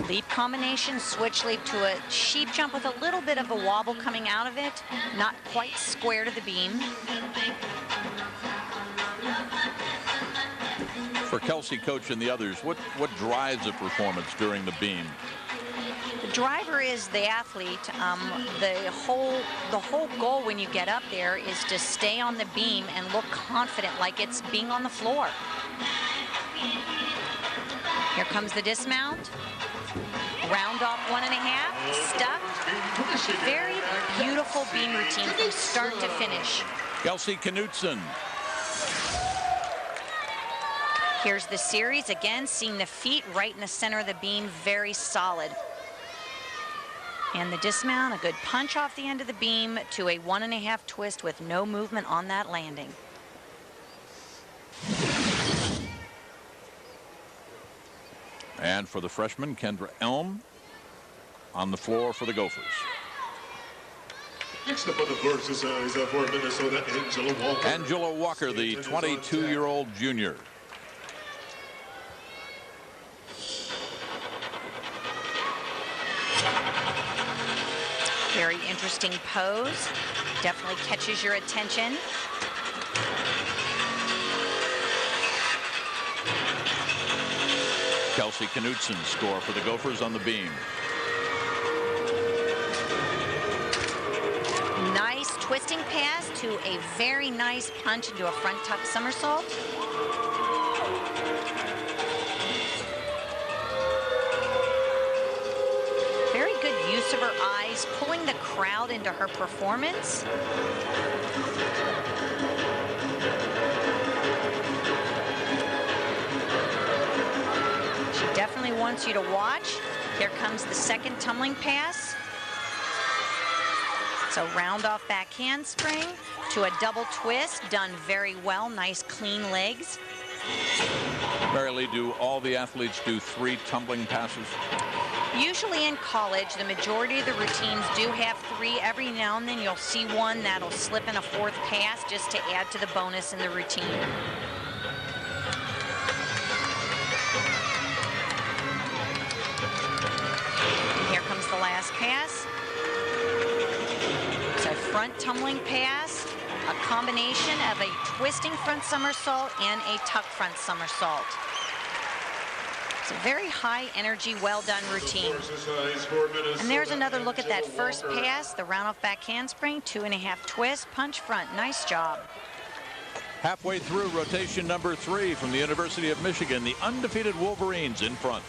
Leap combination, switch leap to a sheep jump with a little bit of a wobble coming out of it. Not quite square to the beam. For Kelsey, coach, and the others, what drives a performance during the beam? The driver is the athlete. The whole goal when you get up there is to stay on the beam and look confident, like it's being on the floor. Here comes the dismount. Round off 1.5, stuck. Very beautiful beam routine from start to finish. Kelsey Knutson. Here's the series again, seeing the feet right in the center of the beam, very solid. And the dismount, a good punch off the end of the beam to a 1.5 twist with no movement on that landing. And for the freshman, Kendra Elm on the floor for the Gophers. Next up on the floor exercise for Minnesota, Angela Walker. Angela Walker, the 22-year-old junior. Very interesting pose. Definitely catches your attention. Kelsey Knutson score for the Gophers on the beam. Nice twisting pass to a very nice punch into a front tuck somersault. Very good use of her eyes She's pulling the crowd into her performance. She definitely wants you to watch. Here comes the second tumbling pass. It's a round off back handspring to a double twist, done very well. Nice clean legs. Mary Lee, do all the athletes do 3 tumbling passes? Usually in college, the majority of the routines do have 3. Every now and then you'll see one that'll slip in a 4th pass just to add to the bonus in the routine. And here comes the last pass. It's a front tumbling pass, a combination of a twisting front somersault and a tuck front somersault. It's a very high energy, well done routine. And there's another look at that first pass, the round off back handspring, 2.5 twist, punch front. Nice job. Halfway through rotation number 3 from the University of Michigan, the undefeated Wolverines in front.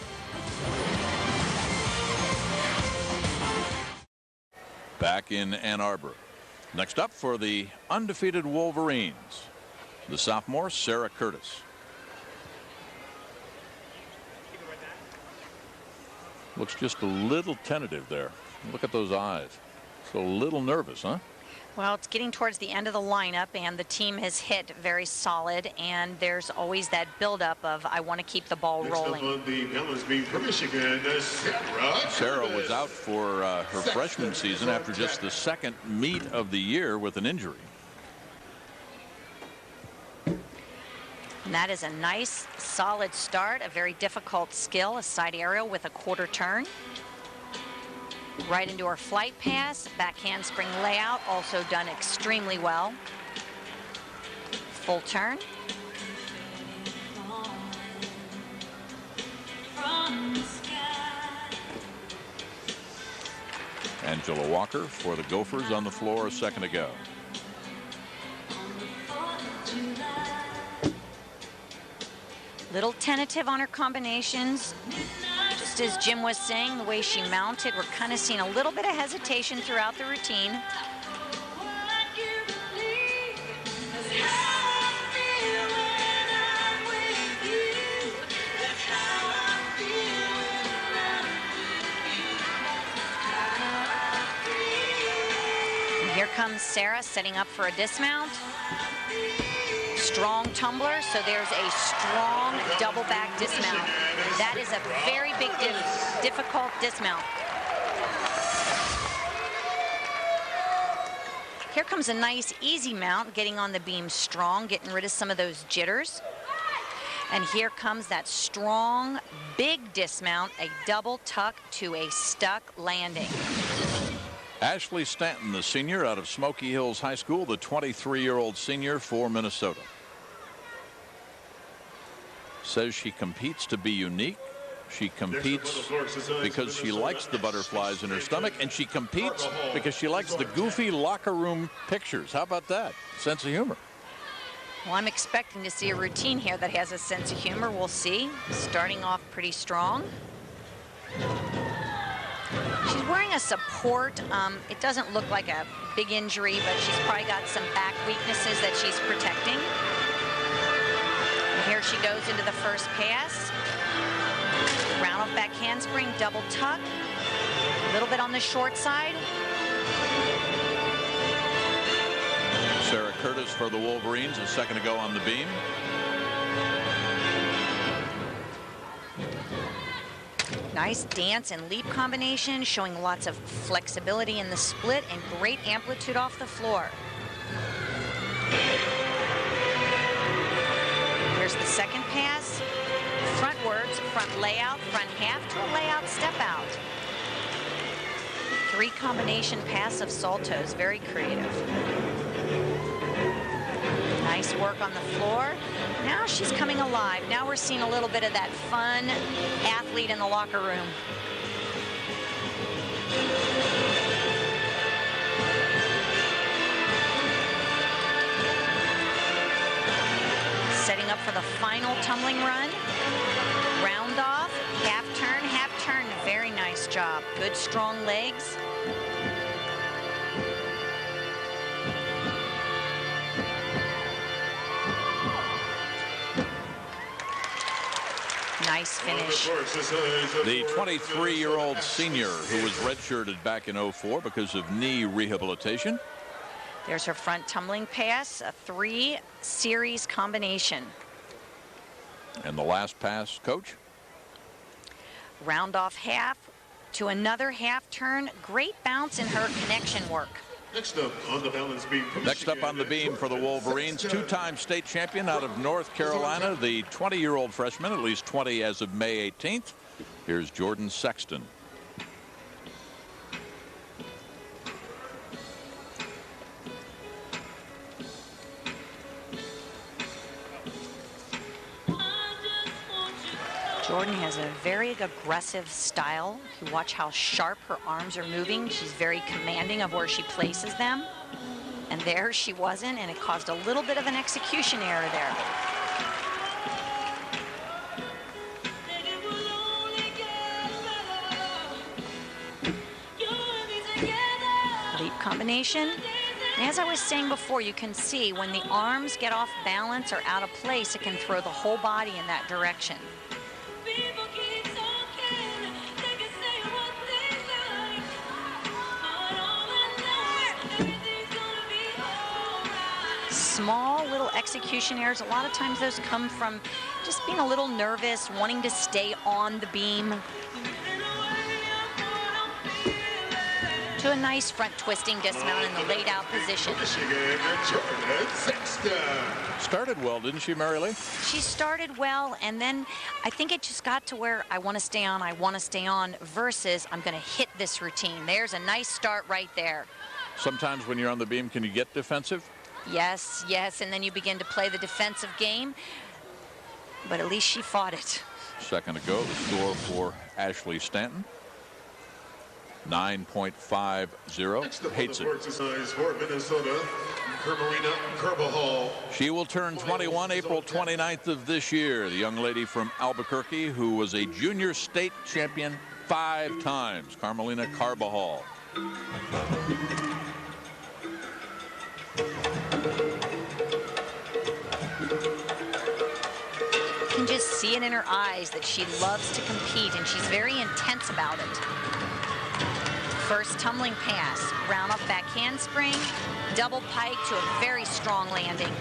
Back in Ann Arbor. Next up for the undefeated Wolverines, the sophomore Sarah Curtis. Looks just a little tentative there. Look at those eyes. So a little nervous, huh? Well, it's getting towards the end of the lineup, and the team has hit very solid, and there's always that buildup of, I want to keep the ball rolling. Sarah was out for her freshman season after just the 2nd meet of the year with an injury. And that is a nice, solid start, a very difficult skill, a side aerial with a quarter turn. Right into her flight pass, back handspring layout, also done extremely well. Full turn. Angela Walker for the Gophers on the floor a second ago. Little tentative on her combinations. Just as Jim was saying, the way she mounted, we're kind of seeing a little bit of hesitation throughout the routine. And here comes Sarah setting up for a dismount. Strong tumbler, so there's a strong double back dismount. That is a very big difficult dismount. Here comes a nice easy mount, getting on the beam strong, getting rid of some of those jitters. And here comes that strong big dismount, a double tuck to a stuck landing. Ashley Stanton, the senior out of Smoky Hills High School, the 23-year-old senior for Minnesota. Says she competes to be unique. She competes because she likes the butterflies in her stomach, and she competes because she likes the goofy locker room pictures. How about that? Sense of humor. Well, I'm expecting to see a routine here that has a sense of humor. We'll see. Starting off pretty strong. She's wearing a support. It doesn't look like a big injury, but she's probably got some back weaknesses that she's protecting. And here she goes into the first pass. Round off back handspring, double tuck. A little bit on the short side. Sarah Curtis for the Wolverines a second ago on the beam. Nice dance and leap combination, showing lots of flexibility in the split and great amplitude off the floor. Here's the second pass. Frontwards, front layout, front half to a layout step out. 3 combination pass of saltos, very creative. Nice work on the floor. Now she's coming alive. Now we're seeing a little bit of that fun athlete in the locker room. Setting up for the final tumbling run. Round off, half turn, very nice job. Good strong legs. Nice finish. The 23-year-old senior who was redshirted back in '04 because of knee rehabilitation. There's her front tumbling pass, a 3-series combination. And the last pass, coach? Round off half to another half turn. Great bounce in her connection work. Next up on the balance beam from Next up on the beam for the Wolverines, two-time state champion out of North Carolina, the 20-year-old freshman, at least 20 as of May 18th. Here's Jordan Sexton. Jordan has a very aggressive style. You watch how sharp her arms are moving. She's very commanding of where she places them. And there she wasn't, and it caused a little bit of an execution error there. Leap combination. As I was saying before, you can see when the arms get off balance or out of place, it can throw the whole body in that direction. Small little execution errors. A lot of times those come from just being a little nervous, wanting to stay on the beam. To a nice front twisting dismount in the laid out position. Started well, didn't she, Mary Lee? She started well, and then I think it just got to where I want to stay on versus I'm going to hit this routine. There's a nice start right there. Sometimes when you're on the beam, can you get defensive? Yes, yes, and then you begin to play the defensive game, but at least she fought it. Second to go, the score for Ashley Stanton. 9.50. Hates it. For Minnesota, Carmelina Carbajal. She will turn 21 April 29th of this year. The young lady from Albuquerque who was a junior state champion 5 times, Carmelina Carbajal. You can just see it in her eyes that she loves to compete, and she's very intense about it. First tumbling pass, round off back handspring, double pike to a very strong landing.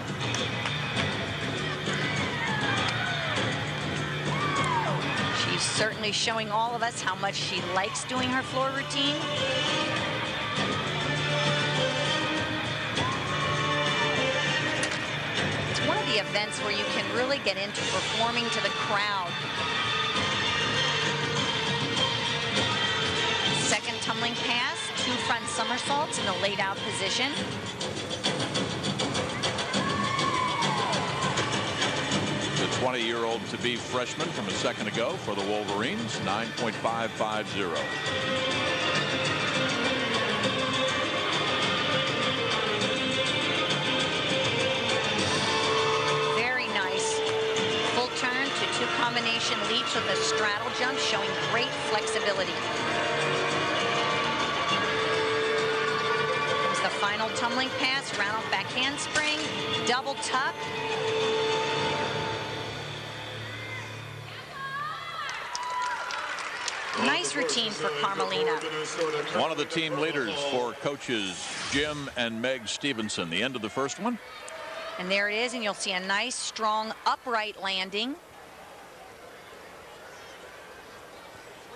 She's certainly showing all of us how much she likes doing her floor routine. It's one of the events where you can really get into performing to the crowd. Second tumbling pass, 2 front somersaults in the laid out position. The 20-year-old to-be freshman from a second ago for the Wolverines, 9.550. Very nice. Full turn to 2 combination leaps with a straddle jump, showing great flexibility. The final tumbling pass, round off back handspring, double tuck. Nice routine for Carmelina. One of the team leaders for coaches Jim and Meg Stevenson. The end of the first one. And there it is, and you'll see a nice, strong, upright landing.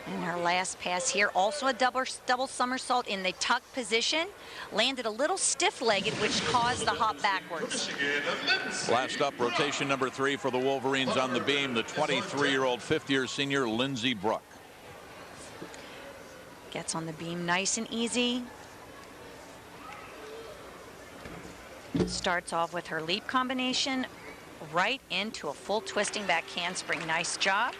And her last pass here, also a double somersault in the tuck position. Landed a little stiff-legged, which caused the hop backwards. Last up, rotation number 3 for the Wolverines on the beam, the 23-year-old 5th-year senior Lindsey Bruck. Gets on the beam nice and easy. Starts off with her leap combination right into a full twisting back handspring. Nice job.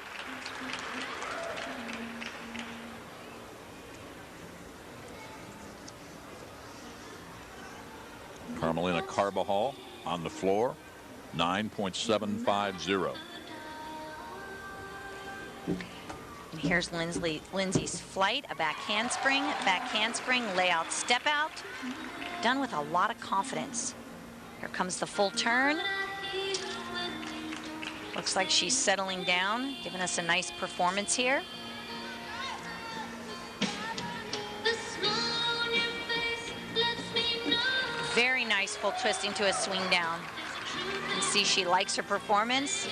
Carmelina Carbajal on the floor, 9.750. And here's Lindsay's flight, a back handspring, layout, step out. Done with a lot of confidence. Here comes the full turn. Looks like she's settling down, giving us a nice performance here. Very nice full twisting to a swing down. You can see she likes her performance.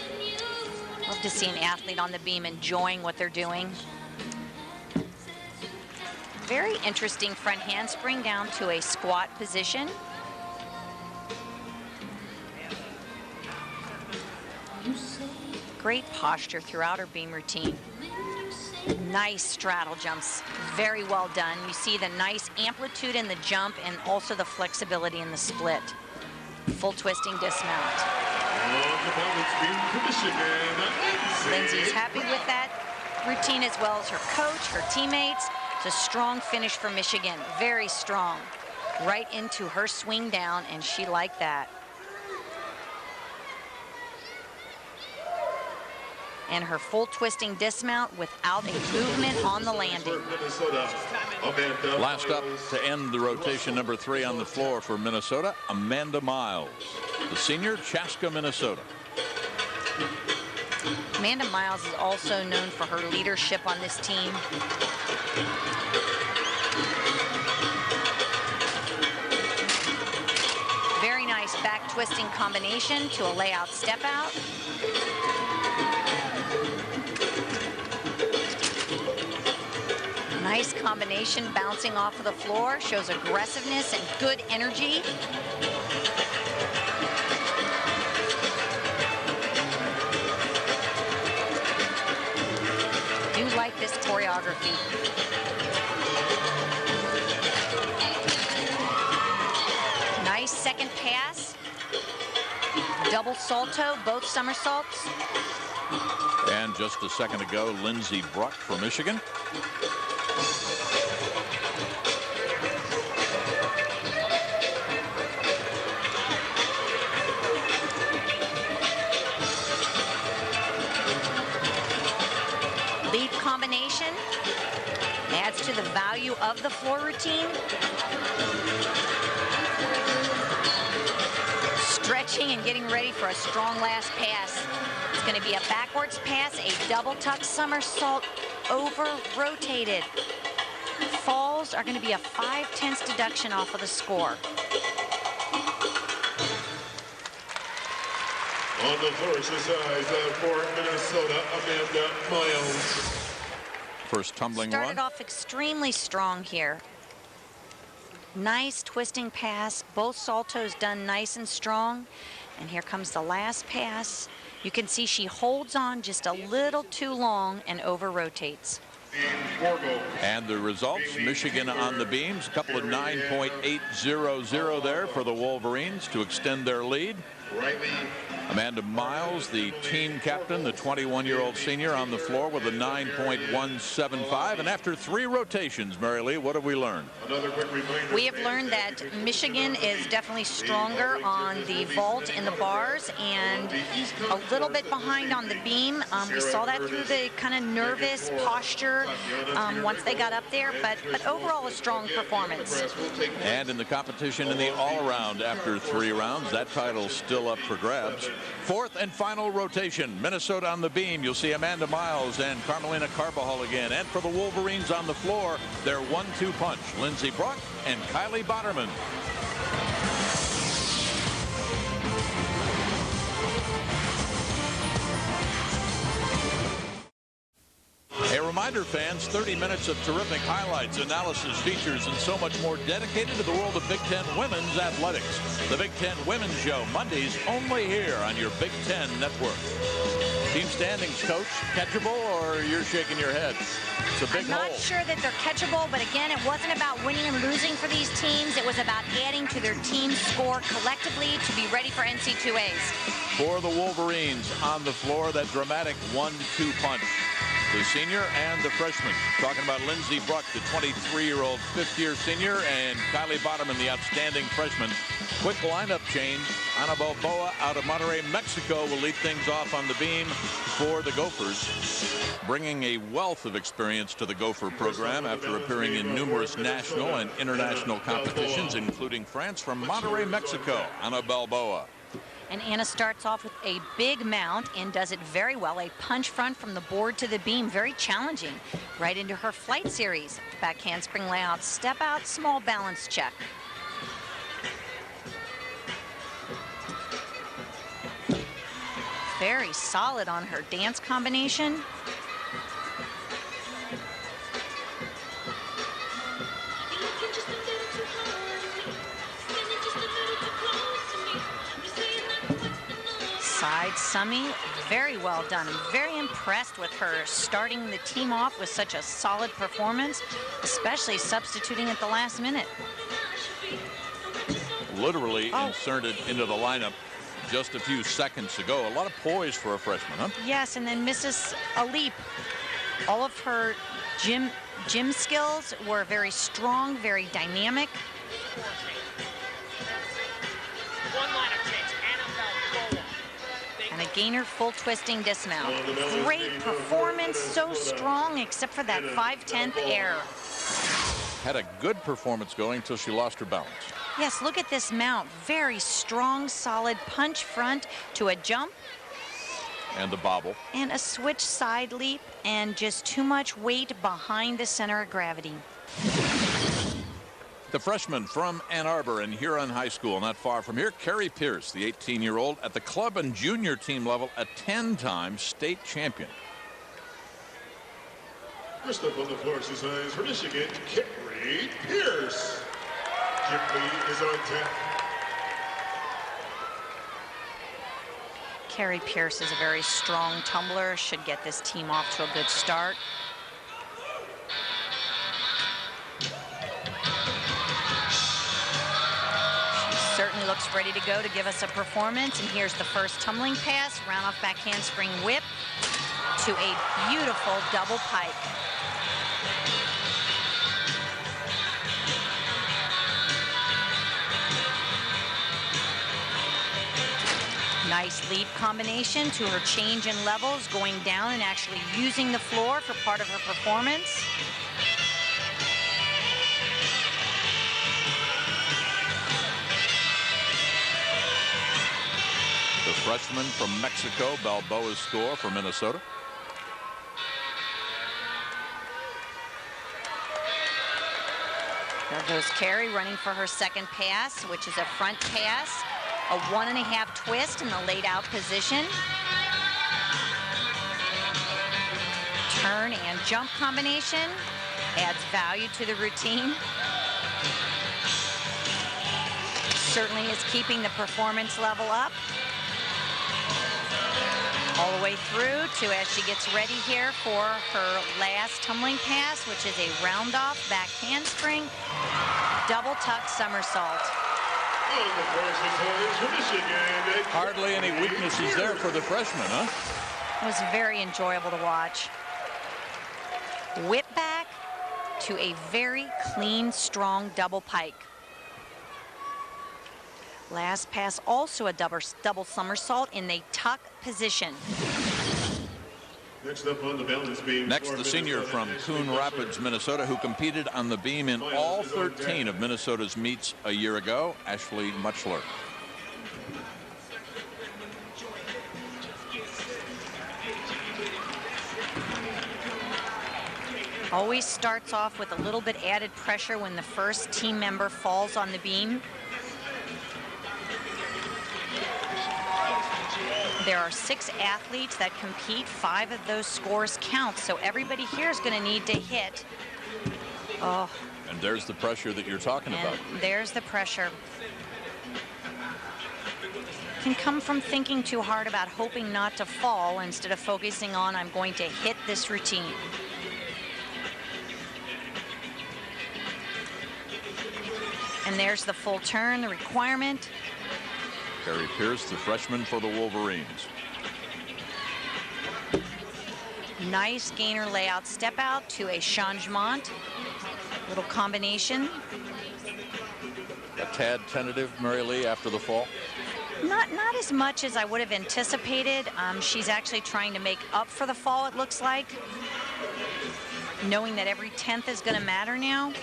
Love to see an athlete on the beam enjoying what they're doing. Very interesting front handspring down to a squat position. Great posture throughout her beam routine. Nice straddle jumps, very well done. You see the nice amplitude in the jump and also the flexibility in the split. Full twisting dismount. Lindsay's happy with that routine as well as her coach, her teammates. It's a strong finish for Michigan, very strong. Right into her swing down, and she liked that. And her full twisting dismount without a movement on the landing. Last up to end the rotation number 3 on the floor for Minnesota, Amanda Miles, the senior, Chaska, Minnesota. Amanda Miles is also known for her leadership on this team. Very nice back twisting combination to a layout step out. Nice combination bouncing off of the floor, shows aggressiveness and good energy. Do like this choreography. Nice second pass. Double salto, both somersaults. And just a second ago, Lindsey Bruck for Michigan. Lead combination adds to the value of the floor routine. Stretching and getting ready for a strong last pass. It's going to be a backwards pass, a double tuck somersault over rotated. Falls are going to be a 5/10 deduction off of the score. On the floor exercise for Minnesota, Amanda Miles. First tumbling Started one. off extremely strong here. Nice twisting pass, both saltos done nice and strong. And here comes the last pass. You can see she holds on just a little too long and over rotates. And the results, Michigan on the beams, a couple of 9.800 there for the Wolverines to extend their lead. Amanda Miles, the team captain, the 21-year-old senior, on the floor with a 9.175. And after 3 rotations, Mary Lee, what have we learned? We have learned that Michigan is definitely stronger on the vault and the bars and a little bit behind on the beam. We saw that through the kind of nervous posture once they got up there, but overall a strong performance. And in the competition in the all-around after 3 rounds, that title's still up for grabs. 4th and final rotation, Minnesota on the beam. You'll see Amanda Miles and Carmelina Carbajal again. And for the Wolverines on the floor, their 1-2 punch, Lindsey Bruck and Kylie Boderman. A reminder, fans, 30 minutes of terrific highlights, analysis, features, and so much more dedicated to the world of Big Ten women's athletics. The Big Ten Women's Show, Mondays only here on your Big Ten Network. Team standings, Coach, catchable, or you're shaking your head? It's a big hole. I'm not sure that they're catchable, but again, it wasn't about winning and losing for these teams. It was about adding to their team's score collectively to be ready for NC2As. For the Wolverines on the floor, that dramatic 1-2 punch. The senior and the freshman. Talking about Lindsey Bruck, the 23-year-old fifth-year senior, and Kylie Boderman, the outstanding freshman. Quick lineup change. Ana Balboa out of Monterrey, Mexico, will lead things off on the beam for the Gophers, bringing a wealth of experience to the Gopher program after appearing in numerous national and international competitions, including France. From Monterrey, Mexico, Ana Balboa. And Anna starts off with a big mount and does it very well. A punch front from the board to the beam, very challenging. Right into her flight series. Back handspring layout, step out, small balance check. Very solid on her dance combination. Side summy, very well done. I'm very impressed with her starting the team off with such a solid performance, especially substituting at the last minute. Literally inserted into the lineup just a few seconds ago. A lot of poise for a freshman, huh? Yes, and then misses a leap. All of her gym skills were very strong, very dynamic. And a gainer full twisting dismount. Great performance, so strong, except for that 5/10 error. Had a good performance going until she lost her balance. Yes, look at this mount. Very strong, solid punch front to a jump. And the bobble. And a switch side leap, and just too much weight behind the center of gravity. The freshman from Ann Arbor in Huron High School, not far from here, Carrie Pierce, the 18-year-old, at the club and junior team level, a 10-time state champion. First up on the floor exercise for Michigan, Carrie Pierce. Gymney is on deck. Carrie Pierce is a very strong tumbler, should get this team off to a good start. Certainly looks ready to go to give us a performance. And here's the first tumbling pass, round off back handspring whip to a beautiful double pike. Nice leap combination to her change in levels, going down and actually using the floor for part of her performance. The freshman from Mexico, Balboa's score for Minnesota. There goes Carrie running for her second pass, which is a front pass, a 1.5 twist in the laid out position. Turn and jump combination adds value to the routine. Certainly is keeping the performance level up. All the way through to as she gets ready here for her last tumbling pass, which is a round off back handspring, double tuck somersault. Hardly any weaknesses there for the freshman, huh? It was very enjoyable to watch. Whip back to a very clean, strong double pike. Last pass, also a double somersault in the tuck position. Next up on the balance beam. Next, the senior from Coon Rapids, Minnesota, who competed on the beam in all 13 of Minnesota's meets a year ago, Ashley Muchler. Always starts off with a little bit added pressure when the first team member falls on the beam. There are 6 athletes that compete. 5 of those scores count. So everybody here is going to need to hit. Oh. And there's the pressure that you're talking about. There's the pressure. Can come from thinking too hard about hoping not to fall instead of focusing on I'm going to hit this routine. And there's the full turn, the requirement. Carrie Pierce, the freshman for the Wolverines. Nice gainer layout step out to a changement. Little combination. A tad tentative, Mary Lee, after the fall? Not as much as I would have anticipated. She's actually trying to make up for the fall, it looks like. Knowing that every 10th is going to matter now.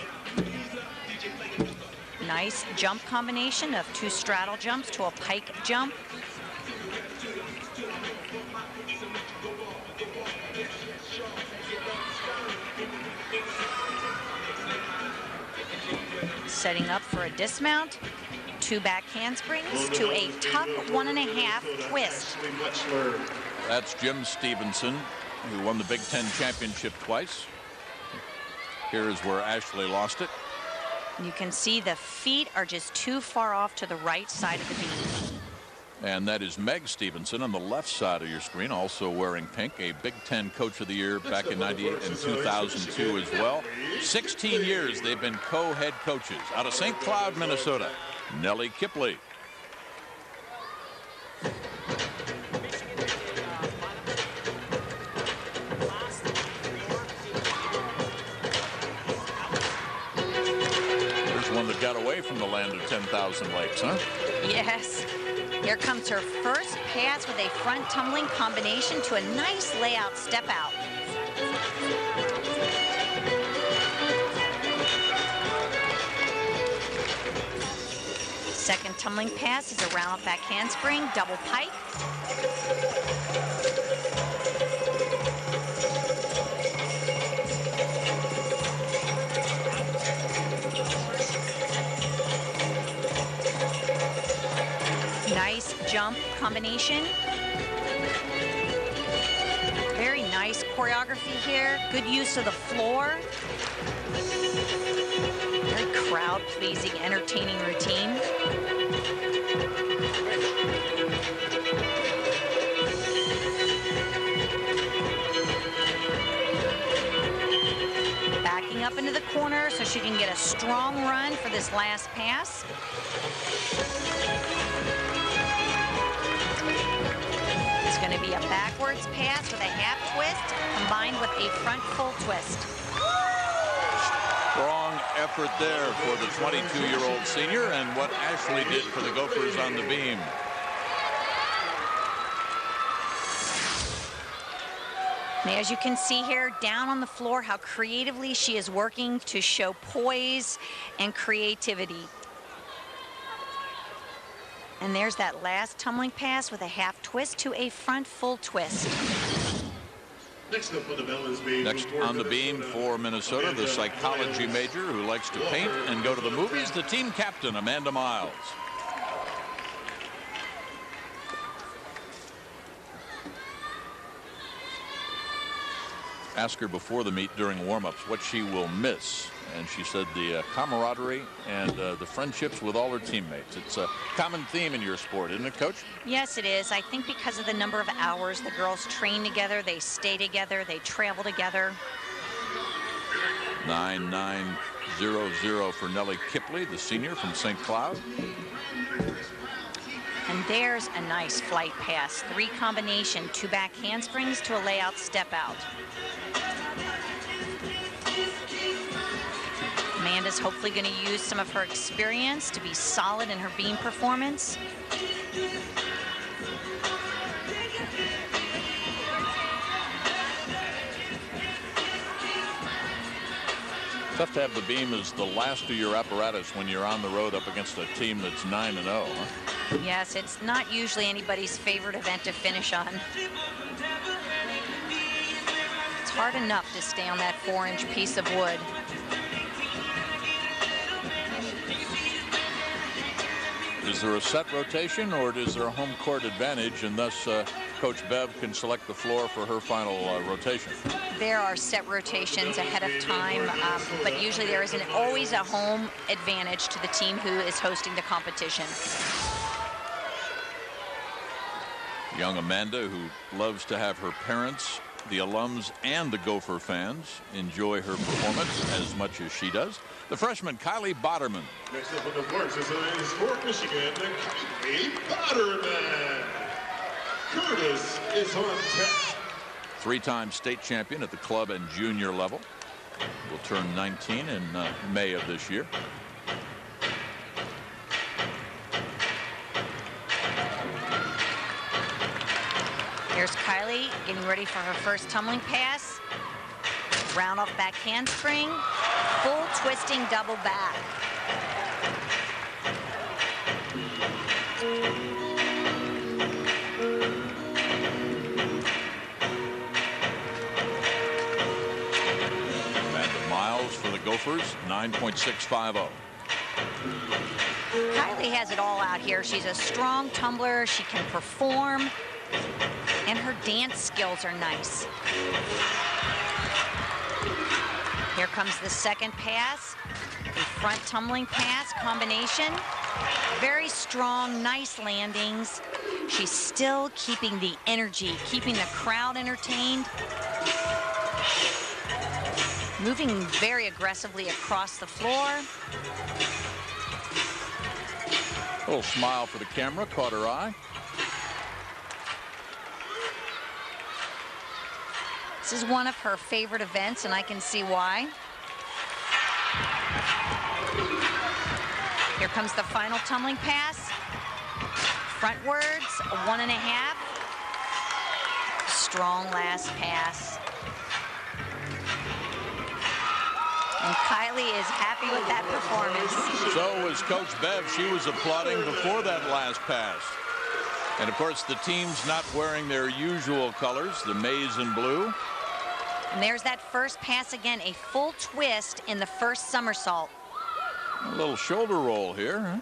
Nice jump combination of 2 straddle jumps to a pike jump. setting up for a dismount. 2 back handsprings to a tuck 1.5 twist. That's Jim Stevenson, who won the Big Ten championship twice. Here's where Ashley lost it. You can see the feet are just too far off to the right side of the beam. And that is Meg Stevenson on the left side of your screen, also wearing pink, a Big Ten Coach of the Year back in '98 and 2002 as well. 16 years they've been co-head coaches. Out of St. Cloud, Minnesota, Nellie Kipley. There's one that got away from the land of 10,000 lakes, huh? Yes. Here comes her first pass with a front tumbling combination to a nice layout step out. Second tumbling pass is a round back handspring, double pike. Nice jump combination. Very nice choreography here. Good use of the floor. Very crowd-pleasing, entertaining routine. Backing up into the corner so she can get a strong run for this last pass. It's going to be a backwards pass with a half twist combined with a front full twist. Strong effort there for the 22-year-old senior, and what Ashley did for the Gophers on the beam. As you can see here down on the floor, how creatively she is working to show poise and creativity. And there's that last tumbling pass with a half twist to a front full twist. Next up on the balance beam. Next on the beam for Minnesota, the psychology major who likes to paint and go to the movies, the team captain, Amanda Miles. Asked her before the meet during warm-ups what she will miss, and she said the camaraderie and the friendships with all her teammates. It's a common theme in your sport, isn't it, Coach? Yes, it is. I think because of the number of hours the girls train together, they stay together, they travel together. 9.900 for Nellie Kipley, the senior from St. Cloud. And there's a nice flight pass. 3 combination, 2 back handsprings to a layout step out. Amanda's hopefully going to use some of her experience to be solid in her beam performance. Tough to have the beam as the last of your apparatus when you're on the road up against a team that's 9-0, huh? Yes, it's not usually anybody's favorite event to finish on. It's hard enough to stay on that 4-inch piece of wood. Is there a set rotation, or is there a home court advantage, and thus Coach Bev can select the floor for her final rotation? There are set rotations ahead of time, but usually there isn't always a home advantage to the team who is hosting the competition. Young Amanda, who loves to have her parents, the alums, and the Gopher fans enjoy her performance as much as she does. The freshman, Kylie Boderman. Next up on the court is historic Michigan, Kylie Boderman. Curtis is on deck. 3-time state champion at the club and junior level. Will turn 19 in May of this year. Here's Kylie getting ready for her first tumbling pass. Round off back handspring, full twisting double back. Amanda Miles for the Gophers, 9.650. Kylie has it all out here. She's a strong tumbler. She can perform. And her dance skills are nice. Here comes the second pass. A front tumbling pass combination. Very strong, nice landings. She's still keeping the energy, keeping the crowd entertained. Moving very aggressively across the floor. A little smile for the camera, caught her eye. This is one of her favorite events, and I can see why. Here comes the final tumbling pass. Frontwards, a 1.5. Strong last pass. And Kylie is happy with that performance. So was Coach Bev. She was applauding before that last pass. And of course, the team's not wearing their usual colors, the maize and blue. And there's that first pass again, a full twist in the first somersault. A little shoulder roll here. Huh?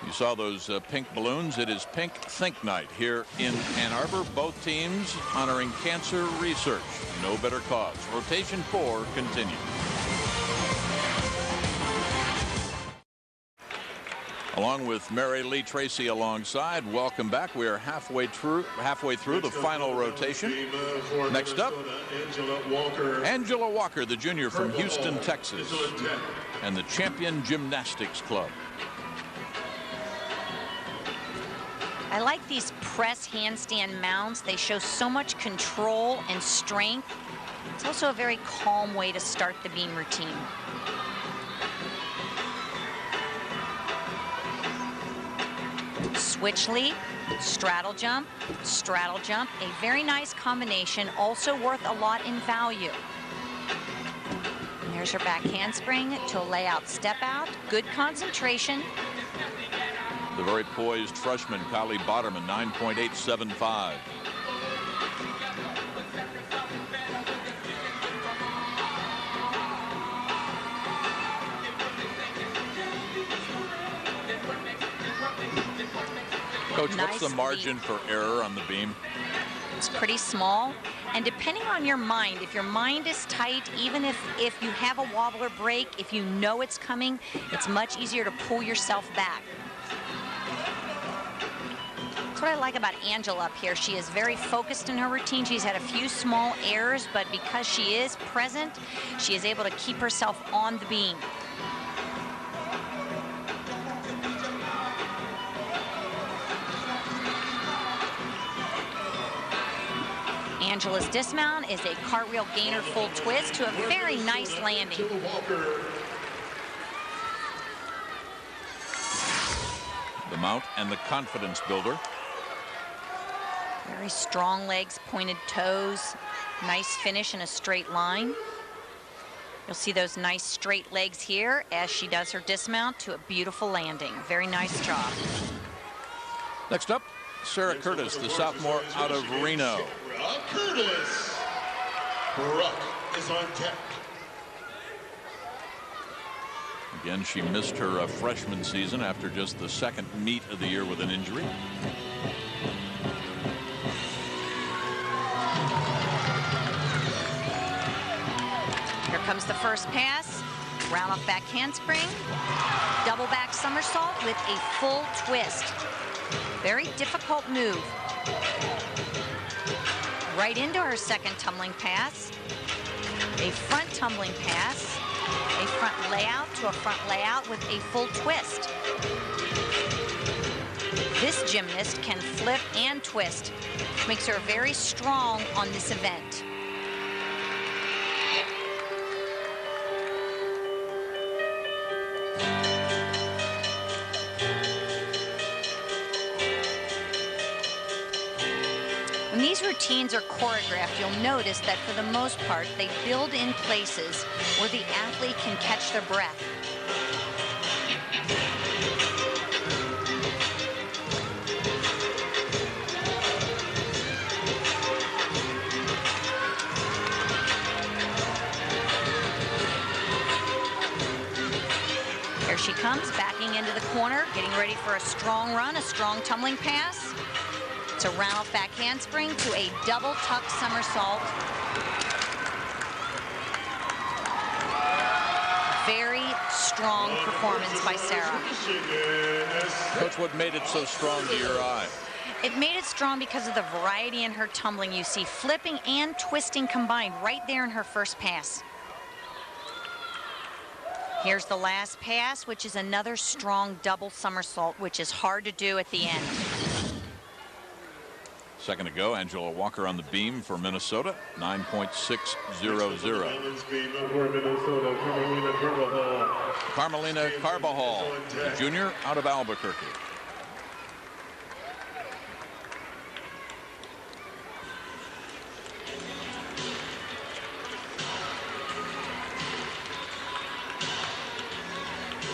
You saw those pink balloons. It is Pink Think Night here in Ann Arbor. Both teams honoring cancer research. No better cause. Rotation 4 continues. Along with Mary Lee Tracy alongside. Welcome back. We are halfway through the final rotation. Next up, Angela Walker, the junior from Houston, Texas, and the Champion Gymnastics Club. I like these press handstand mounts. They show so much control and strength. It's also a very calm way to start the beam routine. Switch leap, straddle jump, a very nice combination, also worth a lot in value. And there's her back handspring to a layout step out, good concentration. The very poised freshman, Kylie Botterman, 9.875. Coach, what's the margin for error on the beam? It's pretty small. And depending on your mind, if your mind is tight, even if you have a wobbler break, if you know it's coming, it's much easier to pull yourself back. That's what I like about Angela up here. She is very focused in her routine. She's had a few small errors, but because she is present, she is able to keep herself on the beam. Angela's dismount is a cartwheel gainer full twist to a very nice landing. The mount and the confidence builder. Very strong legs, pointed toes, nice finish in a straight line. You'll see those nice straight legs here as she does her dismount to a beautiful landing. Very nice job. Next up, Sarah Curtis, the sophomore out of Reno. Curtis. Brooke is on deck. Again, she missed her freshman season after just the second meet of the year with an injury. Here comes the first pass. Round off back handspring. Double back somersault with a full twist. Very difficult move. Right into her second tumbling pass. A front tumbling pass. A front layout to a front layout with a full twist. This gymnast can flip and twist, which makes her very strong on this event. When these routines are choreographed, you'll notice that for the most part, they build in places where the athlete can catch their breath. Here she comes, backing into the corner, getting ready for a strong run, a strong tumbling pass. It's a round-off back handspring to a double tuck somersault. Very strong performance by Sarah. Coach, what made it so strong to your eye? It made it strong because of the variety in her tumbling. You see flipping and twisting combined right there in her first pass. Here's the last pass, which is another strong double somersault, which is hard to do at the end. Second to go, Angela Walker on the beam for Minnesota, 9.600. Carmelina Carbajal, a junior out of Albuquerque.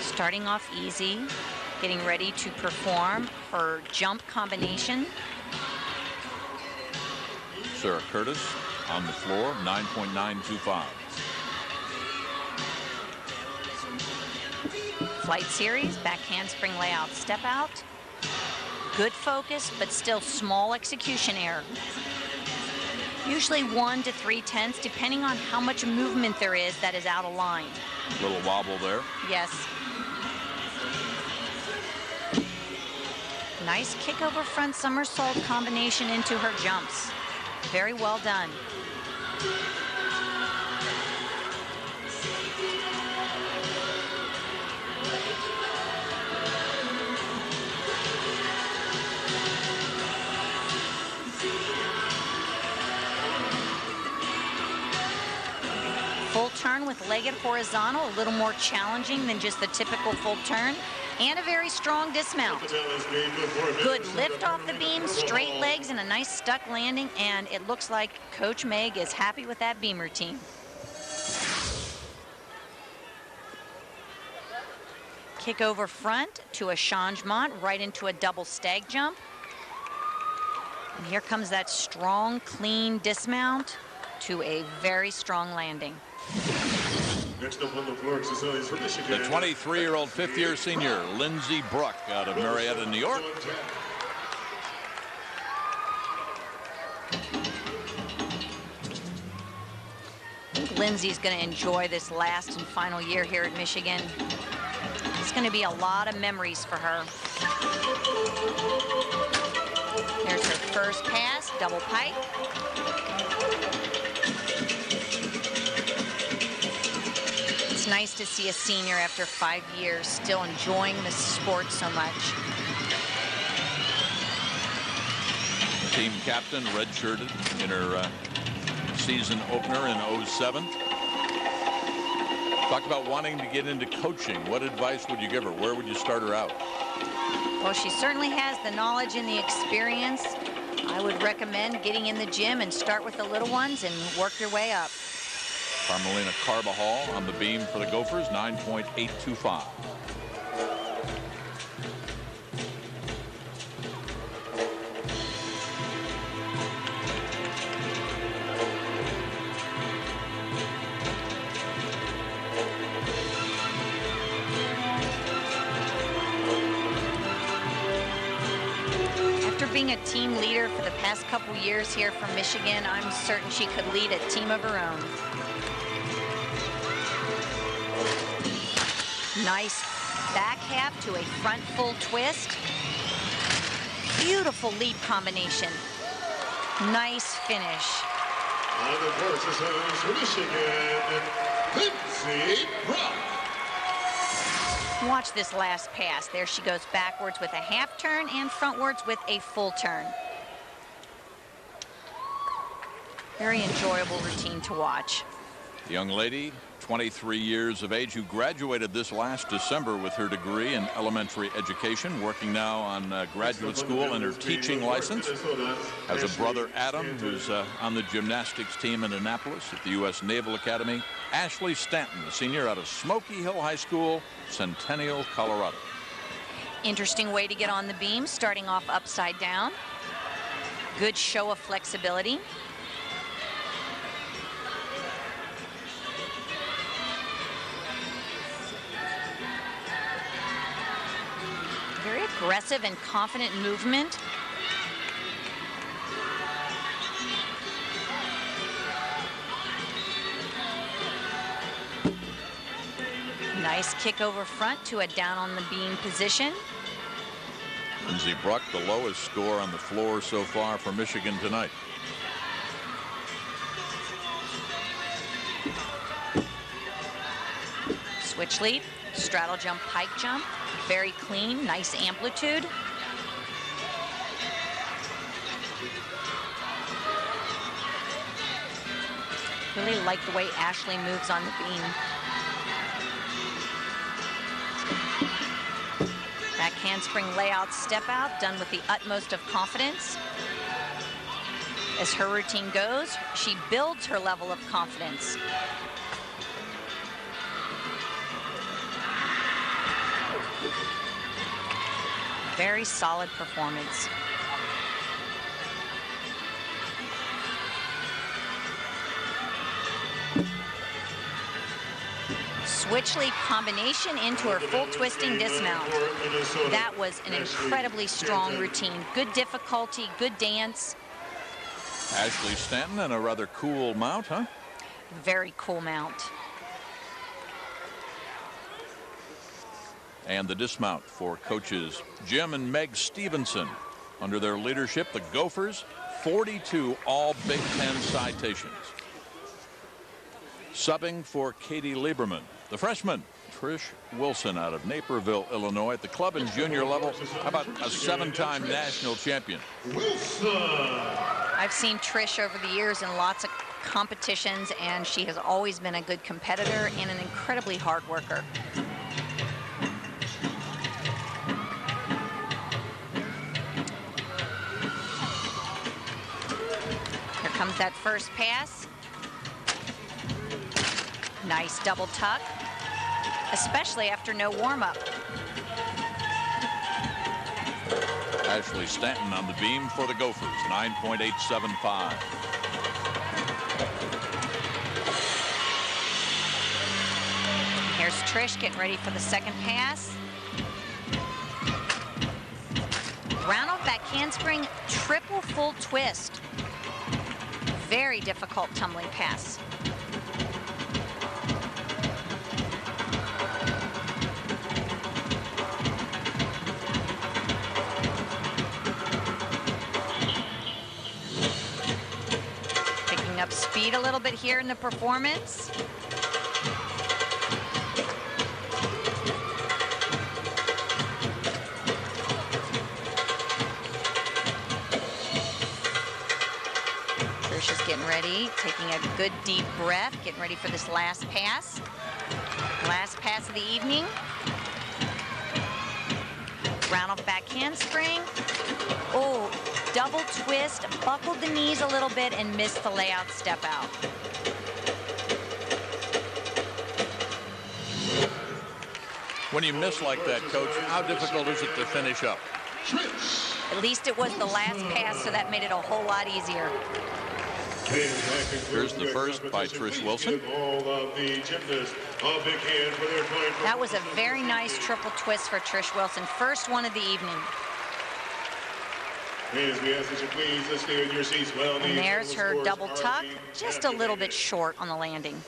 Starting off easy, getting ready to perform her jump combination. Sarah Curtis on the floor, 9.925. Flight series, back handspring layout, step out. Good focus, but still small execution error. Usually 1 to 3/10, depending on how much movement there is that is out of line. Little wobble there. Yes. Nice kick over front somersault combination into her jumps. Very well done. Full turn with legged horizontal, a little more challenging than just the typical full turn, and a very strong dismount. Good lift off the beam, straight legs, and a nice stuck landing, and it looks like Coach Meg is happy with that beam routine. Kick over front to a changement, right into a double stag jump. And here comes that strong, clean dismount to a very strong landing. Next up on the floor, exercise for Michigan. The 23-year-old fifth-year senior, Lindsey Bruck, out of Marietta, New York. I think Lindsey's going to enjoy this last and final year here at Michigan. It's going to be a lot of memories for her. There's her first pass, double pike. It's nice to see a senior after 5 years still enjoying the sport so much. Team captain, redshirted in her season opener in '07. Talked about wanting to get into coaching. What advice would you give her? Where would you start her out? Well, she certainly has the knowledge and the experience. I would recommend getting in the gym and start with the little ones and work your way up. Carmelina Carbajal on the beam for the Gophers, 9.825. After being a team leader for the past couple years here from Michigan, I'm certain she could lead a team of her own. Nice back half to a front full twist. Beautiful lead combination. Nice finish. On the floor, exercise for Michigan, Lindsey Bruck. Watch this last pass. There she goes backwards with a half turn and frontwards with a full turn. Very enjoyable routine to watch. The young lady, 23 years of age, who graduated this last December with her degree in elementary education, working now on graduate school and her teaching license. Has a brother, Adam, who's on the gymnastics team in Annapolis at the U.S. Naval Academy. Ashley Stanton, a senior out of Smoky Hill High School, Centennial, Colorado. Interesting way to get on the beam, starting off upside down. Good show of flexibility. Aggressive and confident movement. Nice kick over front to a down on the beam position. Lindsey Bruck, the lowest score on the floor so far for Michigan tonight. Switch lead, straddle jump, pike jump. Very clean, nice amplitude. Really like the way Ashley moves on the beam. Back handspring layout step out, done with the utmost of confidence. As her routine goes, she builds her level of confidence. Very solid performance. Switch lead combination into her full twisting dismount. That was an incredibly strong routine. Good difficulty, good dance. Ashley Stanton and a rather cool mount, huh? Very cool mount. And the dismount for coaches Jim and Meg Stevenson. Under their leadership, the Gophers, 42 all Big Ten citations. Subbing for Katie Lieberman, the freshman Trish Wilson out of Naperville, Illinois, at the club and junior level. How about a 7-time national champion? I've seen Trish over the years in lots of competitions, and she has always been a good competitor and an incredibly hard worker. Here comes that first pass. Nice double tuck, especially after no warm-up. Ashley Stanton on the beam for the Gophers, 9.875. Here's Trish getting ready for the second pass. Round off back handspring, triple full twist. Very difficult tumbling pass. Picking up speed a little bit here in the performance. Getting ready, taking a good deep breath, getting ready for this last pass. Last pass of the evening. Round off back handspring. Oh, double twist, buckled the knees a little bit and missed the layout step out. When you miss like that, Coach, how difficult is it to finish up? At least it was the last pass, so that made it a whole lot easier. Here's the first by Trish Wilson. That was a very nice triple twist for Trish Wilson. First one of the evening. And there's her double tuck, just a little bit short on the landing.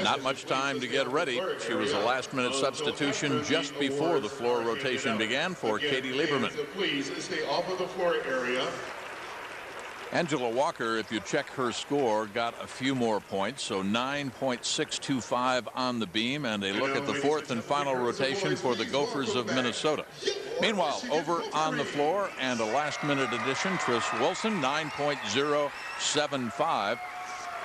Not much time to get ready. She was a last-minute substitution just before the floor rotation began for Katie Lieberman. Please stay off of the floor area. Angela Walker, if you check her score, got a few more points, so 9.625 on the beam, and a look at the fourth and final rotation for the Gophers of Minnesota. Meanwhile, over on the floor and a last-minute addition, Trish Wilson, 9.075.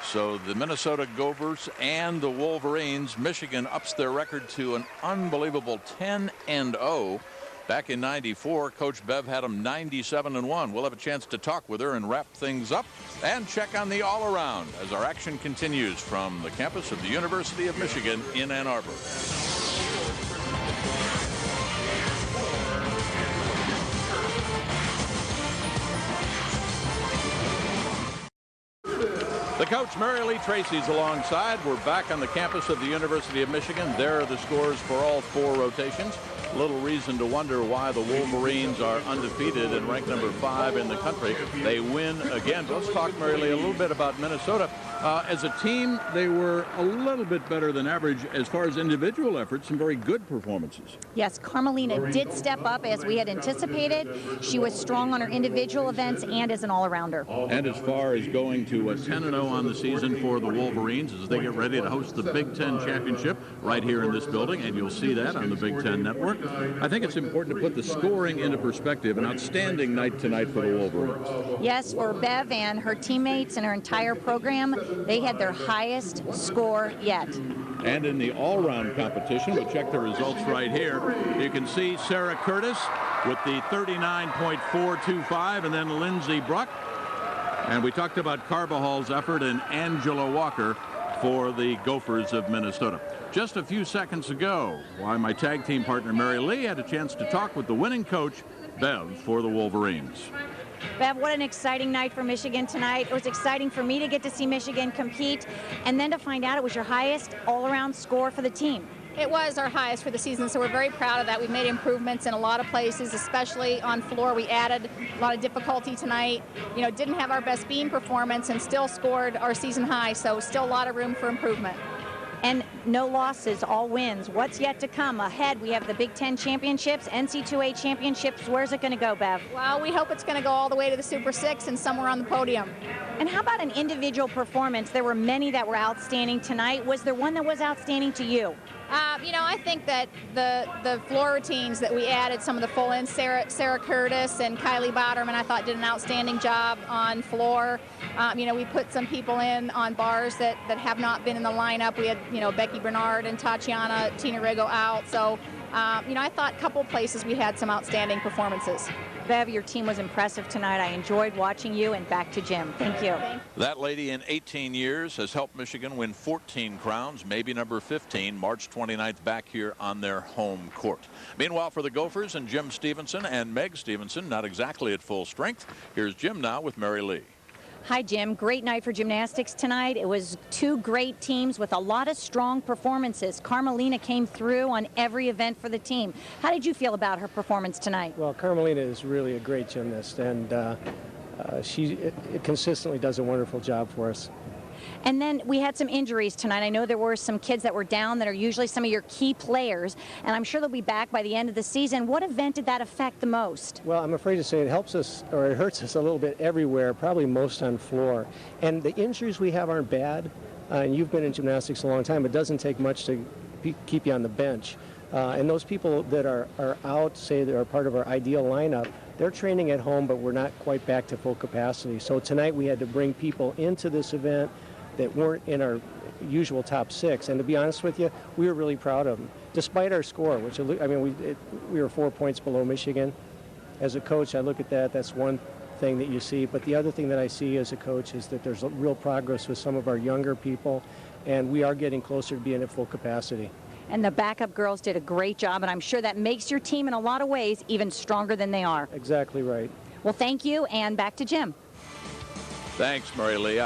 So the Minnesota Gophers and the Wolverines, Michigan ups their record to an unbelievable 10-0. Back in '94, Coach Bev had them 97-1. We'll have a chance to talk with her and wrap things up and check on the all-around as our action continues from the campus of the University of Michigan in Ann Arbor. The The coach, Mary Lee Tracy's alongside. We're back on the campus of the University of Michigan. There are the scores for all 4 rotations. Little reason to wonder why the Wolverines are undefeated and ranked number 5 in the country. They win again. Let's talk, Mary Lee, a little bit about Minnesota. As a team, they were a little bit better than average as far as individual efforts, some very good performances. Yes, Carmelina did step up as we had anticipated. She was strong on her individual events and as an all-arounder. And as far as going to 10-0 on the season for the Wolverines as they get ready to host the Big Ten Championship right here in this building, and you'll see that on the Big Ten Network. I think it's important to put the scoring into perspective. An outstanding night tonight for the Wolverines. Yes, for Bev and her teammates and her entire program, they had their highest score yet. And in the all-round competition, we'll check the results right here. You can see Sarah Curtis with the 39.425, and then Lindsey Bruck. And we talked about Carvajal's effort and Angela Walker for the Gophers of Minnesota. Just a few seconds ago, while my tag team partner Mary Lee had a chance to talk with the winning coach, Bev, for the Wolverines. Bev, what an exciting night for Michigan tonight. It was exciting for me to get to see Michigan compete, and then to find out it was your highest all-around score for the team. It was our highest for the season, so we're very proud of that. We've made improvements in a lot of places, especially on floor. We added a lot of difficulty tonight. You know, didn't have our best beam performance and still scored our season high, so still a lot of room for improvement. And no losses, all wins. What's yet to come? Ahead, we have the Big Ten Championships, NCAA Championships. Where's it going to go, Bev? Well, we hope it's going to go all the way to the Super 6 and somewhere on the podium. And how about an individual performance? There were many that were outstanding tonight. Was there one that was outstanding to you? You know, I think that the floor routines that we added, some of the full ins, Sarah Curtis and Kylie Botterman, I thought did an outstanding job on floor. You know, we put some people in on bars that have not been in the lineup. We had, you know, Becky Bernard and Tatiana Tina Rigo out. So, you know, I thought a couple places we had some outstanding performances. Bev, your team was impressive tonight. I enjoyed watching you, and back to Jim. Thank you. That lady in 18 years has helped Michigan win 14 crowns, maybe number 15, March 29th back here on their home court. Meanwhile, for the Gophers and Jim Stevenson and Meg Stevenson, not exactly at full strength. Here's Jim now with Mary Lee. Hi, Jim. Great night for gymnastics tonight. It was 2 great teams with a lot of strong performances. Carmelina came through on every event for the team. How did you feel about her performance tonight? Well, Carmelina is really a great gymnast, and she consistently does a wonderful job for us. And then we had some injuries tonight. I know there were some kids that were down that are usually some of your key players, and I'm sure they'll be back by the end of the season. What event did that affect the most? Well, I'm afraid to say it helps us, or it hurts us a little bit everywhere, probably most on floor. And the injuries we have aren't bad, and you've been in gymnastics a long time. It doesn't take much to keep you on the bench. And those people that are out, say they're part of our ideal lineup, they're training at home, but we're not quite back to full capacity. So tonight we had to bring people into this event that weren't in our usual top 6. And to be honest with you, we were really proud of them. Despite our score, which, I mean, we were 4 points below Michigan. As a coach, I look at that. That's one thing that you see. But the other thing that I see as a coach is that there's real progress with some of our younger people, and we are getting closer to being at full capacity. And the backup girls did a great job, and I'm sure that makes your team in a lot of ways even stronger than they are. Exactly right. Well, thank you, and back to Jim. Thanks, Mary Lee.